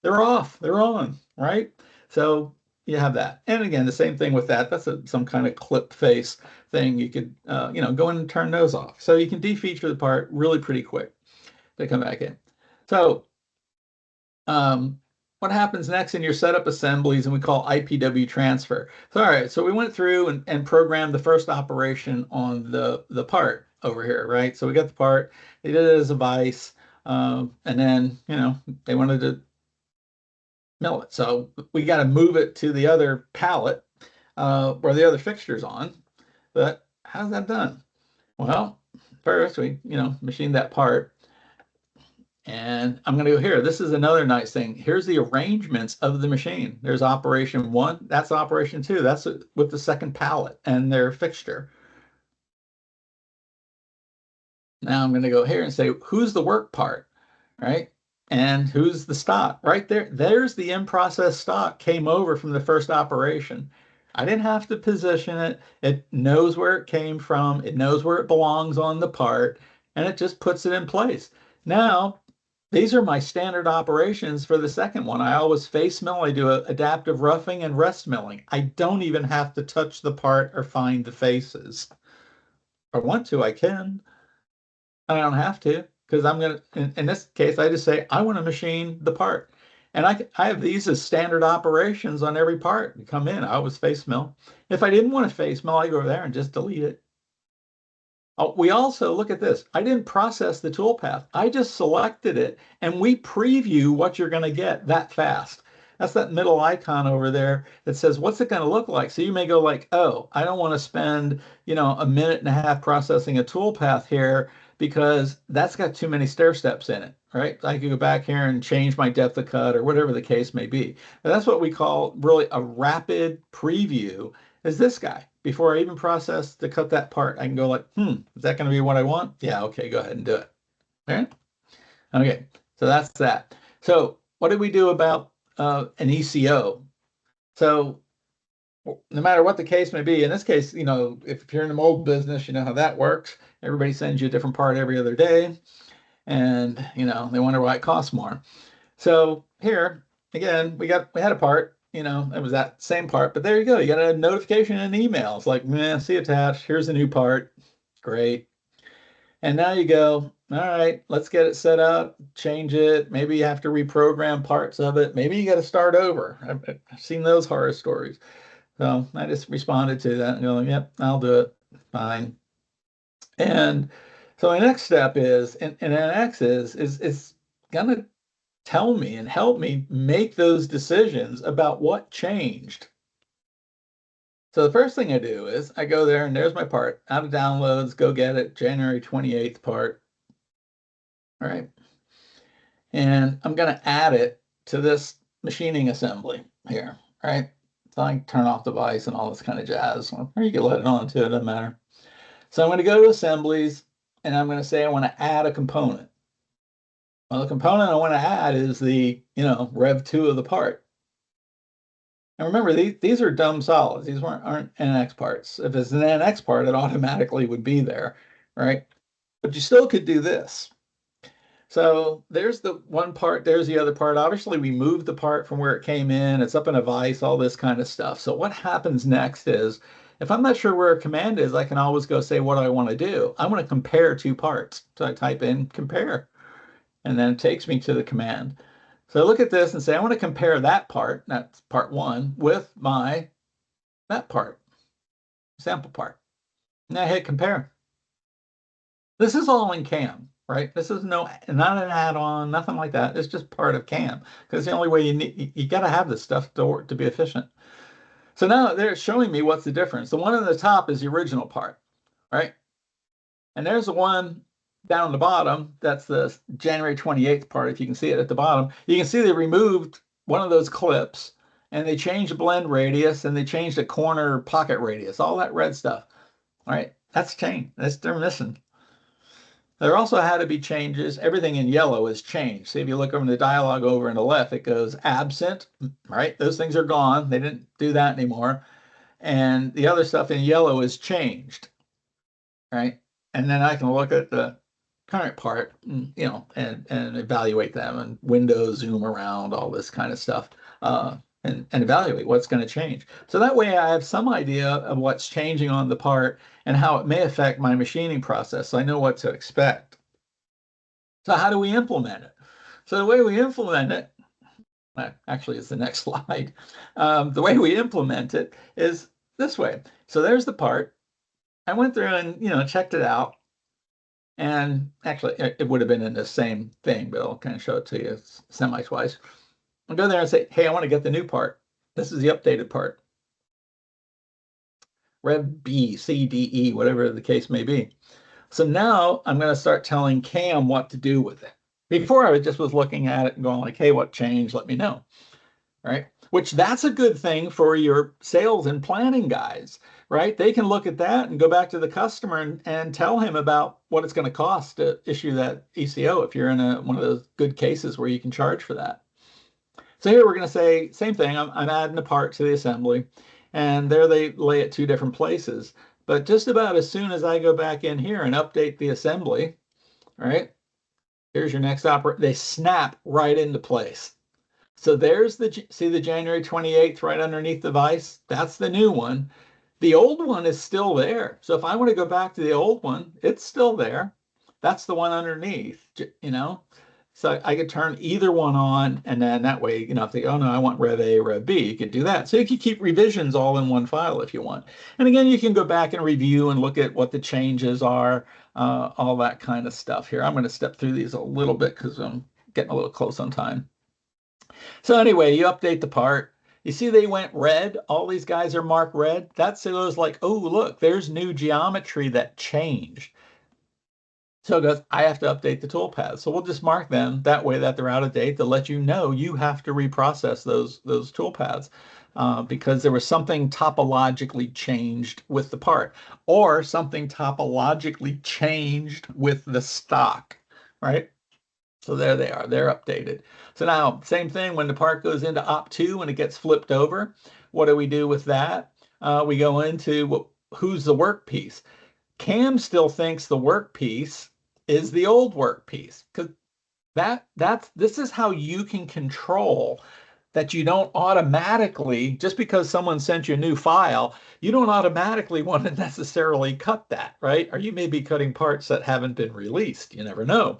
they're off, they're on, right? So you have that. And again, the same thing with that. That's some kind of clip face thing. You could, go in and turn those off. So you can defeature the part really pretty quick to come back in. So what happens next in your setup assemblies, and we call IPW transfer. So, all right, so we went through and programmed the first operation on the part over here, right? So we got the part, they did it as a vise, and then, they wanted to mill it. So we got to move it to the other pallet where the other fixture's on. But how's that done? Well, first we, machined that part. And I'm going to go here. This is another nice thing. Here's the arrangements of the machine. There's operation 1. That's operation 2. That's with the second pallet and their fixture. Now I'm going to go here and say, who's the work part, right? And who's the stock right there? There's the in-process stock came over from the first operation. I didn't have to position it. It knows where it came from. It knows where it belongs on the part, and it just puts it in place. Now, these are my standard operations for the second one. I always face mill. I do adaptive roughing and rest milling. I don't even have to touch the part or find the faces. If I want to, I can. I don't have to, because I'm going to, in this case, I just say, I want to machine the part. And I have these as standard operations on every part. You come in, I always face mill. If I didn't want to face mill, I go over there and just delete it. Oh, we also, look at this. I didn't process the toolpath. I just selected it, and we preview what you're going to get that fast. That's that middle icon over there that says, what's it going to look like? So you may go like, oh, I don't want to spend, a minute and a half processing a toolpath here because that's got too many stair steps in it, right? I could go back here and change my depth of cut or whatever the case may be. But that's what we call really a rapid preview is this guy. Before I even process to cut that part, I can go like, is that going to be what I want? Yeah, okay, go ahead and do it. All right. Okay, so that's that. So what did we do about an ECO? So no matter what the case may be, in this case, if you're in the mold business, you know how that works. Everybody sends you a different part every other day, and they wonder why it costs more. So here again, we had a part. It was that same part, but there you go. You got a notification in an email. It's like, see attached. Here's a new part. Great. And now you go, all right, let's get it set up, change it. Maybe you have to reprogram parts of it. Maybe you got to start over. I've seen those horror stories. So I just responded to that and going, yep, I'll do it. Fine. And so the next step is, and NX is going to tell me and help me make those decisions about what changed. So the first thing I do is I go there and there's my part, out of downloads, go get it, January 28th part. All right. And I'm going to add it to this machining assembly here, right? So I can turn off the device and all this kind of jazz, or you can let it on too, it doesn't matter. So I'm going to go to assemblies and I'm going to say I want to add a component. Well, the component I want to add is the, Rev 2 of the part. And remember, these are dumb solids. These aren't NX parts. If it's an NX part, it automatically would be there, right? But you still could do this. So there's the one part, there's the other part. Obviously, we moved the part from where it came in. It's up in a vise, all this kind of stuff. So what happens next is, if I'm not sure where a command is, I can always go say, what do I want to do? I want to compare two parts. So I type in compare, and then it takes me to the command. So I look at this and say, I want to compare that part, that's part 1, with my that part, sample part. And I hit compare. This is all in CAM, right? This is not an add-on, nothing like that. It's just part of CAM because the only way you got to have this stuff to work to be efficient. So now they're showing me what's the difference. The one on the top is the original part, right? And there's the one down the bottom. That's the January 28th part. If you can see it at the bottom, you can see they removed one of those clips and they changed the blend radius and they changed the corner pocket radius, all that red stuff. All right, that's changed. They're missing. There also had to be changes. Everything in yellow is changed. See, if you look over the dialog over on the left, it goes absent, right? Those things are gone. They didn't do that anymore. And the other stuff in yellow is changed, right? And then I can look at the current part, and evaluate them and window zoom around, all this kind of stuff, and evaluate what's going to change. So that way I have some idea of what's changing on the part and how it may affect my machining process. So I know what to expect. So how do we implement it? So the way we implement it, actually is the next slide. The way we implement it is this way. So there's the part. I went through and checked it out. And actually, it would have been in the same thing, but I'll kind of show it to you semi-twice. I'll go there and say, hey, I want to get the new part. This is the updated part. Rev B, C, D, E, whatever the case may be. So now I'm going to start telling CAM what to do with it. Before I just was looking at it and going like, hey, what changed? Let me know. Right? Which that's a good thing for your sales and planning guys, right? They can look at that and go back to the customer and tell him about what it's going to cost to issue that ECO if you're in one of those good cases where you can charge for that. So here we're going to say, same thing, I'm adding a part to the assembly, and there they lay it two different places. But just about as soon as I go back in here and update the assembly, right? Here's your next they snap right into place. So there's see the January 28th right underneath the vise? That's the new one. The old one is still there. So if I want to go back to the old one, it's still there. That's the one underneath, So I could turn either one on, and then that way, if they, oh no, I want Rev A, Rev B, you could do that. So you can keep revisions all in one file if you want. And again, you can go back and review and look at what the changes are, all that kind of stuff here. I'm going to step through these a little bit because I'm getting a little close on time. So anyway, you update the part. You see they went red. All these guys are marked red. That shows like, oh, look, there's new geometry that changed. So it goes, I have to update the toolpath. So we'll just mark them that way that they're out of date to let you know you have to reprocess those toolpaths because there was something topologically changed with the part or something topologically changed with the stock, right? So there they are, they're updated. So now, same thing when the part goes into Op2 when it gets flipped over, what do we do with that? We go into who's the work piece. CAM still thinks the work piece is the old work piece because this is how you can control that you don't automatically, just because someone sent you a new file, you don't automatically want to necessarily cut that, right? Or you may be cutting parts that haven't been released. You never know.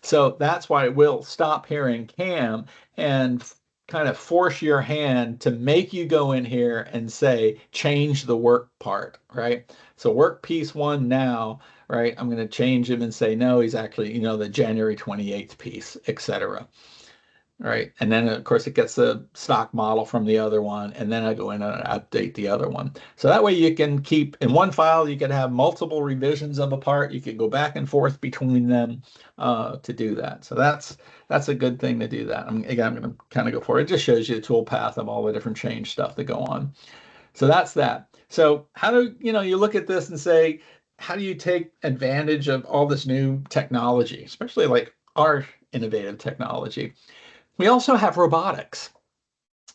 So that's why we'll stop here in CAM and kind of force your hand to make you go in here and say, change the work part, right? So work piece one now, right? I'm going to change him and say, no, he's actually, the January 28th piece, etc. Right. And then, of course, it gets the stock model from the other one. And then I go in and update the other one. So that way you can keep in one file, you can have multiple revisions of a part. You can go back and forth between them to do that. So that's a good thing to do that. Again, I'm going to kind of go for it. It just shows you the tool path of all the different change stuff that go on. So that's that. So how do you look at this and say, how do you take advantage of all this new technology, especially like our innovative technology? We also have robotics,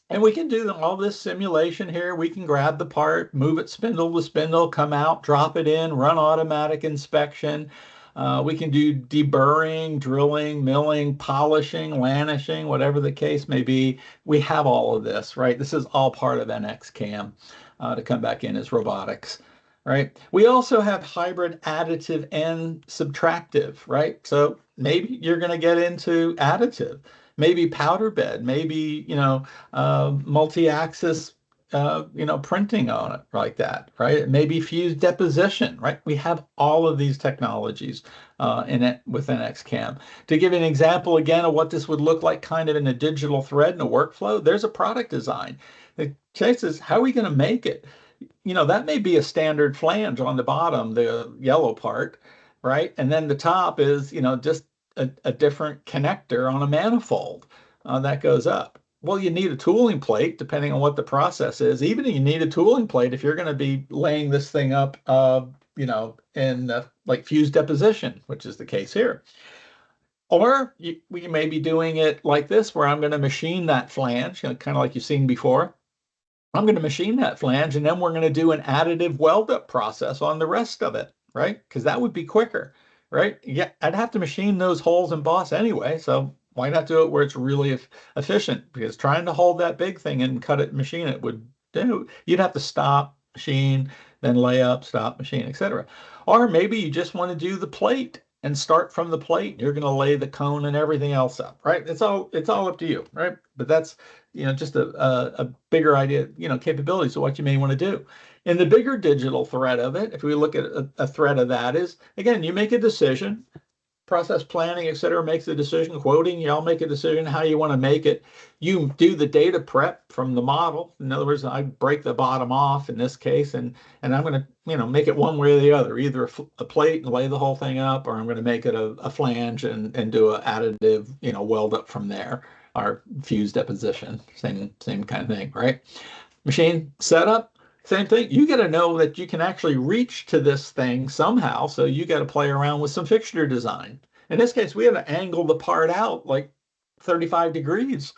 and we can do all this simulation here. We can grab the part, move it spindle to spindle, come out, drop it in, run automatic inspection. We can do deburring, drilling, milling, polishing, lanishing, whatever the case may be. We have all of this, right? This is all part of NXCAM to come back in as robotics. Right. We also have hybrid additive and subtractive, right? So maybe you're going to get into additive, maybe powder bed, maybe, multi-axis printing on it like that, right? It may be fused deposition, right? We have all of these technologies in it within XCAM. To give you an example again of what this would look like kind of in a digital thread in a workflow, there's a product design. The case is, how are we going to make it? That may be a standard flange on the bottom, the yellow part, right? And then the top is, just a different connector on a manifold that goes up. Well, you need a tooling plate depending on what the process is. Even if you need a tooling plate if you're going to be laying this thing up, in like fused deposition, which is the case here. Or we may be doing it like this, where I'm going to machine that flange, kind of like you've seen before. I'm going to machine that flange, and then we're going to do an additive weld up process on the rest of it, right? Because that would be quicker, right? Yeah, I'd have to machine those holes and boss anyway, so why not do it where it's really efficient? Because trying to hold that big thing and cut it and machine it would do, you'd have to stop, machine, then lay up, stop, machine, etc. Or maybe you just want to do the plate and start from the plate. You're going to lay the cone and everything else up, right? It's all up to you, right? But that's just a bigger idea, capabilities of what you may want to do. In the bigger digital thread of it, if we look at a thread of that is, again, you make a decision, process planning, et cetera, makes a decision, quoting, y'all make a decision how you want to make it. You do the data prep from the model. In other words, I break the bottom off in this case, and I'm going to, make it one way or the other, either a plate and lay the whole thing up, or I'm going to make it a flange and do an additive, weld up from there, or fuse deposition, same kind of thing, right? Machine setup, same thing. You got to know that you can actually reach to this thing somehow. So you got to play around with some fixture design. In this case, we had to angle the part out like 35 degrees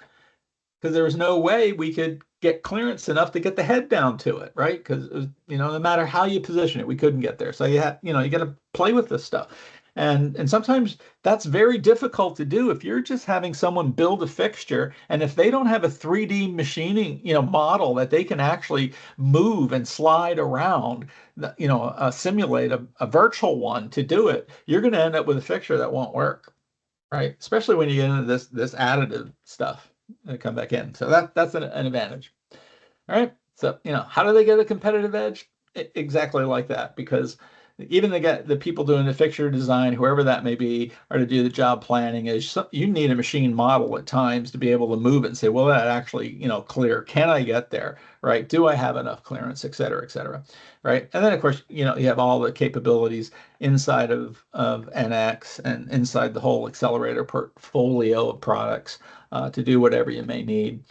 because there was no way we could get clearance enough to get the head down to it, right? Because no matter how you position it, we couldn't get there. So you got to play with this stuff. And sometimes that's very difficult to do if you're just having someone build a fixture, and if they don't have a 3D machining, model that they can actually move and slide around, simulate a virtual one to do it, you're going to end up with a fixture that won't work, right? Especially when you get into this additive stuff and come back in. So that's an advantage. All right. So, how do they get a competitive edge? Exactly like that, because even the people doing the fixture design, whoever that may be, or to do the job planning, is you need a machine model at times to be able to move it and say, well, that actually, clear. Can I get there? Right? Do I have enough clearance, et cetera, et cetera. Right? And then of course, you have all the capabilities inside of NX and inside the whole accelerator portfolio of products to do whatever you may need.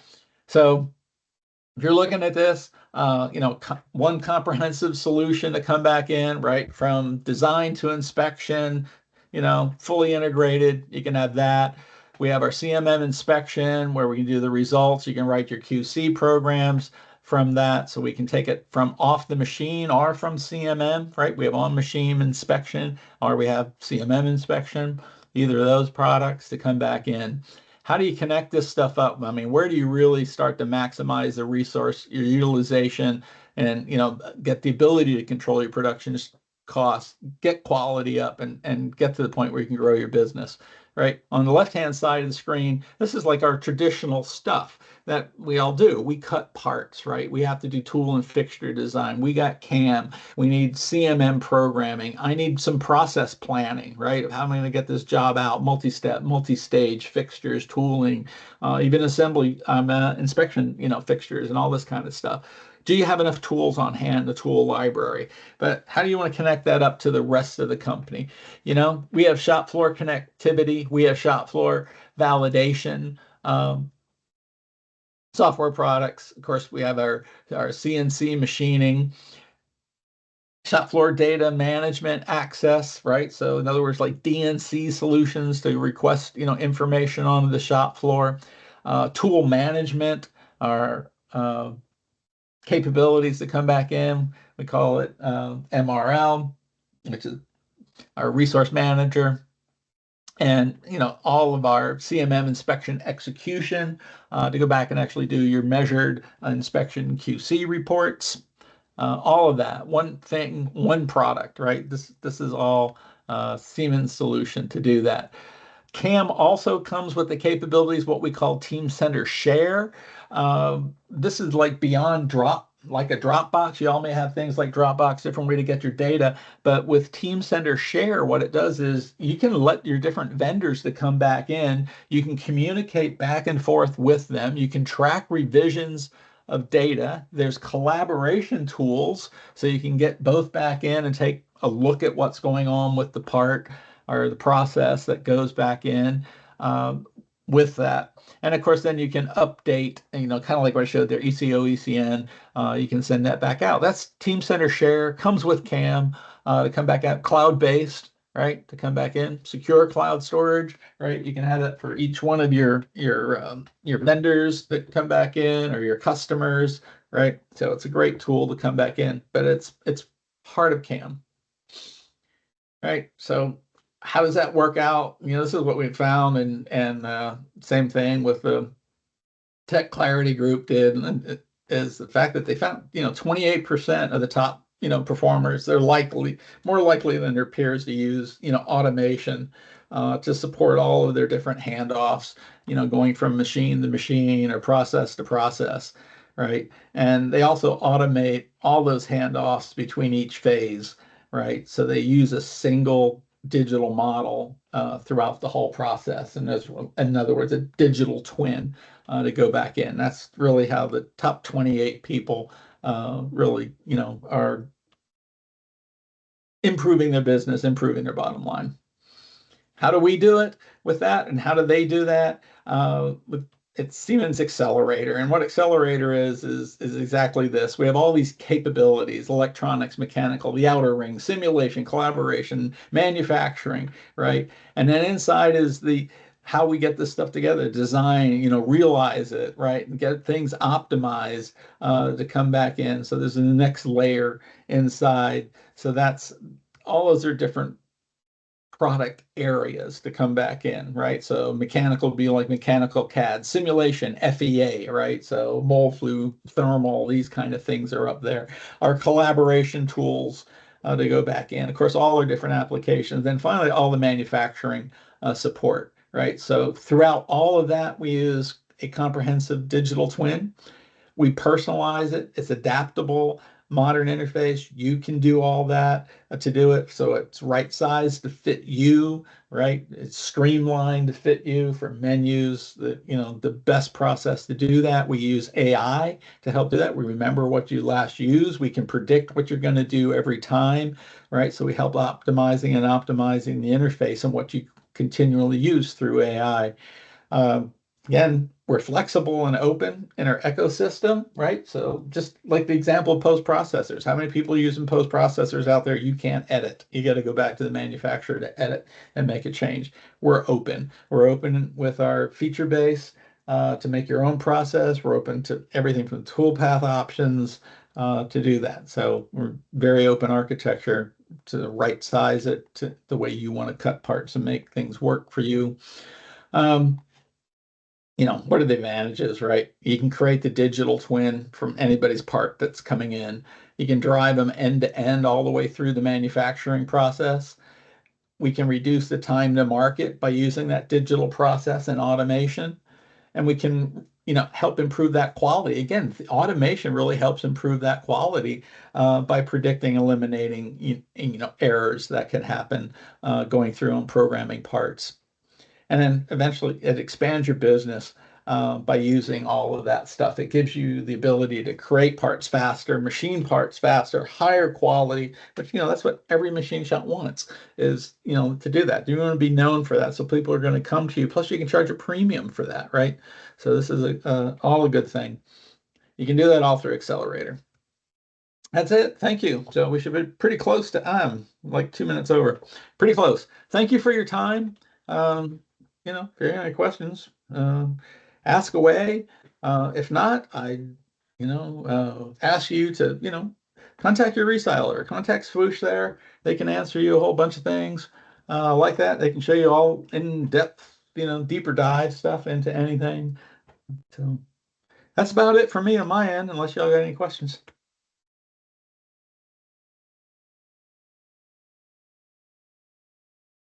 So if you're looking at this, one comprehensive solution to come back in, right, from design to inspection, fully integrated, you can have that. We have our CMM inspection where we can do the results. You can write your QC programs from that. So we can take it from off the machine or from CMM, right? We have on machine inspection, or we have CMM inspection, either of those products to come back in. How do you connect this stuff up? I mean, where do you really start to maximize the resource, your utilization, and get the ability to control your production costs, get quality up, and get to the point where you can grow your business, right? On the left-hand side of the screen, this is like our traditional stuff that we all do. We cut parts, right? We have to do tool and fixture design. We got CAM. We need CMM programming. I need some process planning, right? How am I going to get this job out? Multi-step, multi-stage fixtures, tooling, even assembly, inspection, fixtures and all this kind of stuff. Do you have enough tools on hand, the tool library? But how do you want to connect that up to the rest of the company? We have shop floor connectivity. We have shop floor validation. Software products. Of course, we have our CNC machining, shop floor data management access, right? So in other words, like DNC solutions to request, information on the shop floor, tool management, our capabilities to come back in. We call it MRL, which is our resource manager. And all of our CMM inspection execution to go back and actually do your measured inspection QC reports, all of that. One thing, one product, right? This is all Siemens solution to do that. CAM also comes with the capabilities, what we call Team Center Share. This is like beyond like a Dropbox. You all may have things like Dropbox, different way to get your data. But with Team Center Share, what it does is you can let your different vendors that come back in, you can communicate back and forth with them. You can track revisions of data. There's collaboration tools, so you can get both back in and take a look at what's going on with the part or the process that goes back in with that. And of course, then you can update, kind of like what I showed there, ECO, ECN, you can send that back out. That's Team Center Share, comes with CAM to come back out, cloud-based, right, to come back in, secure cloud storage, right? You can have that for each one of your vendors that come back in or your customers, right? So it's a great tool to come back in, but it's part of CAM, right? So how does that work out? This is what we found, and same thing with the Tech Clarity group did, and is the fact that they found 28% of the top performers, they're more likely than their peers to use automation to support all of their different handoffs, going from machine to machine or process to process, right? And they also automate all those handoffs between each phase, right? So they use a single digital model throughout the whole process, and there's, in other words, a digital twin to go back in. That's really how the top 28 people really, are improving their business, improving their bottom line. How do we do it with that, and how do they do that? It's Siemens Accelerator, and what Accelerator is exactly this. We have all these capabilities: electronics, mechanical, the outer ring, simulation, collaboration, manufacturing, right? And then inside is how we get this stuff together, design, realize it, right? And get things optimized to come back in. So there's the next layer inside. So that's all those are different product areas to come back in, right? So mechanical would be like mechanical CAD, simulation, FEA, right? So mole flu, thermal, these kind of things are up there. Our collaboration tools to go back in. Of course, all our different applications. Then finally, all the manufacturing support, right? So throughout all of that, we use a comprehensive digital twin. We personalize it. It's adaptable, modern interface. You can do all that to do it. So it's right sized to fit you, right? It's streamlined to fit you for menus, the best process to do that. We use AI to help do that. We remember what you last used. We can predict what you're going to do every time, right? So we help optimizing the interface and what you continually use through AI. Again, we're flexible and open in our ecosystem, right? So just like the example of post-processors, how many people are using post-processors out there? You can't edit. You got to go back to the manufacturer to edit and make a change. We're open. We're open with our feature base to make your own process. We're open to everything from toolpath options to do that. So we're very open architecture to right size it to the way you want to cut parts and make things work for you. What are the advantages, right? You can create the digital twin from anybody's part that's coming in. You can drive them end to end all the way through the manufacturing process. We can reduce the time to market by using that digital process and automation. And we can, help improve that quality. Again, the automation really helps improve that quality by predicting, eliminating, errors that can happen going through and programming parts. And then eventually it expands your business by using all of that stuff. It gives you the ability to create parts faster, machine parts faster, higher quality. But that's what every machine shop wants is to do that. You want to be known for that, so people are going to come to you. Plus, you can charge a premium for that, right? So this is all a good thing. You can do that all through Accelerator. That's it. Thank you. So we should be pretty close to like 2 minutes over. Pretty close. Thank you for your time. If you have any questions, ask away. If not, I, ask you to, contact your reseller, contact Swoosh there. They can answer you a whole bunch of things like that. They can show you all in depth, deeper dive stuff into anything. So that's about it for me on my end, unless y'all got any questions.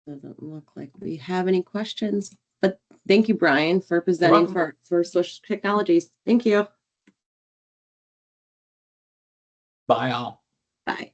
Doesn't look like we have any questions, but thank you, Bryan, for presenting for Swish Technologies. Thank you. Bye all. Bye.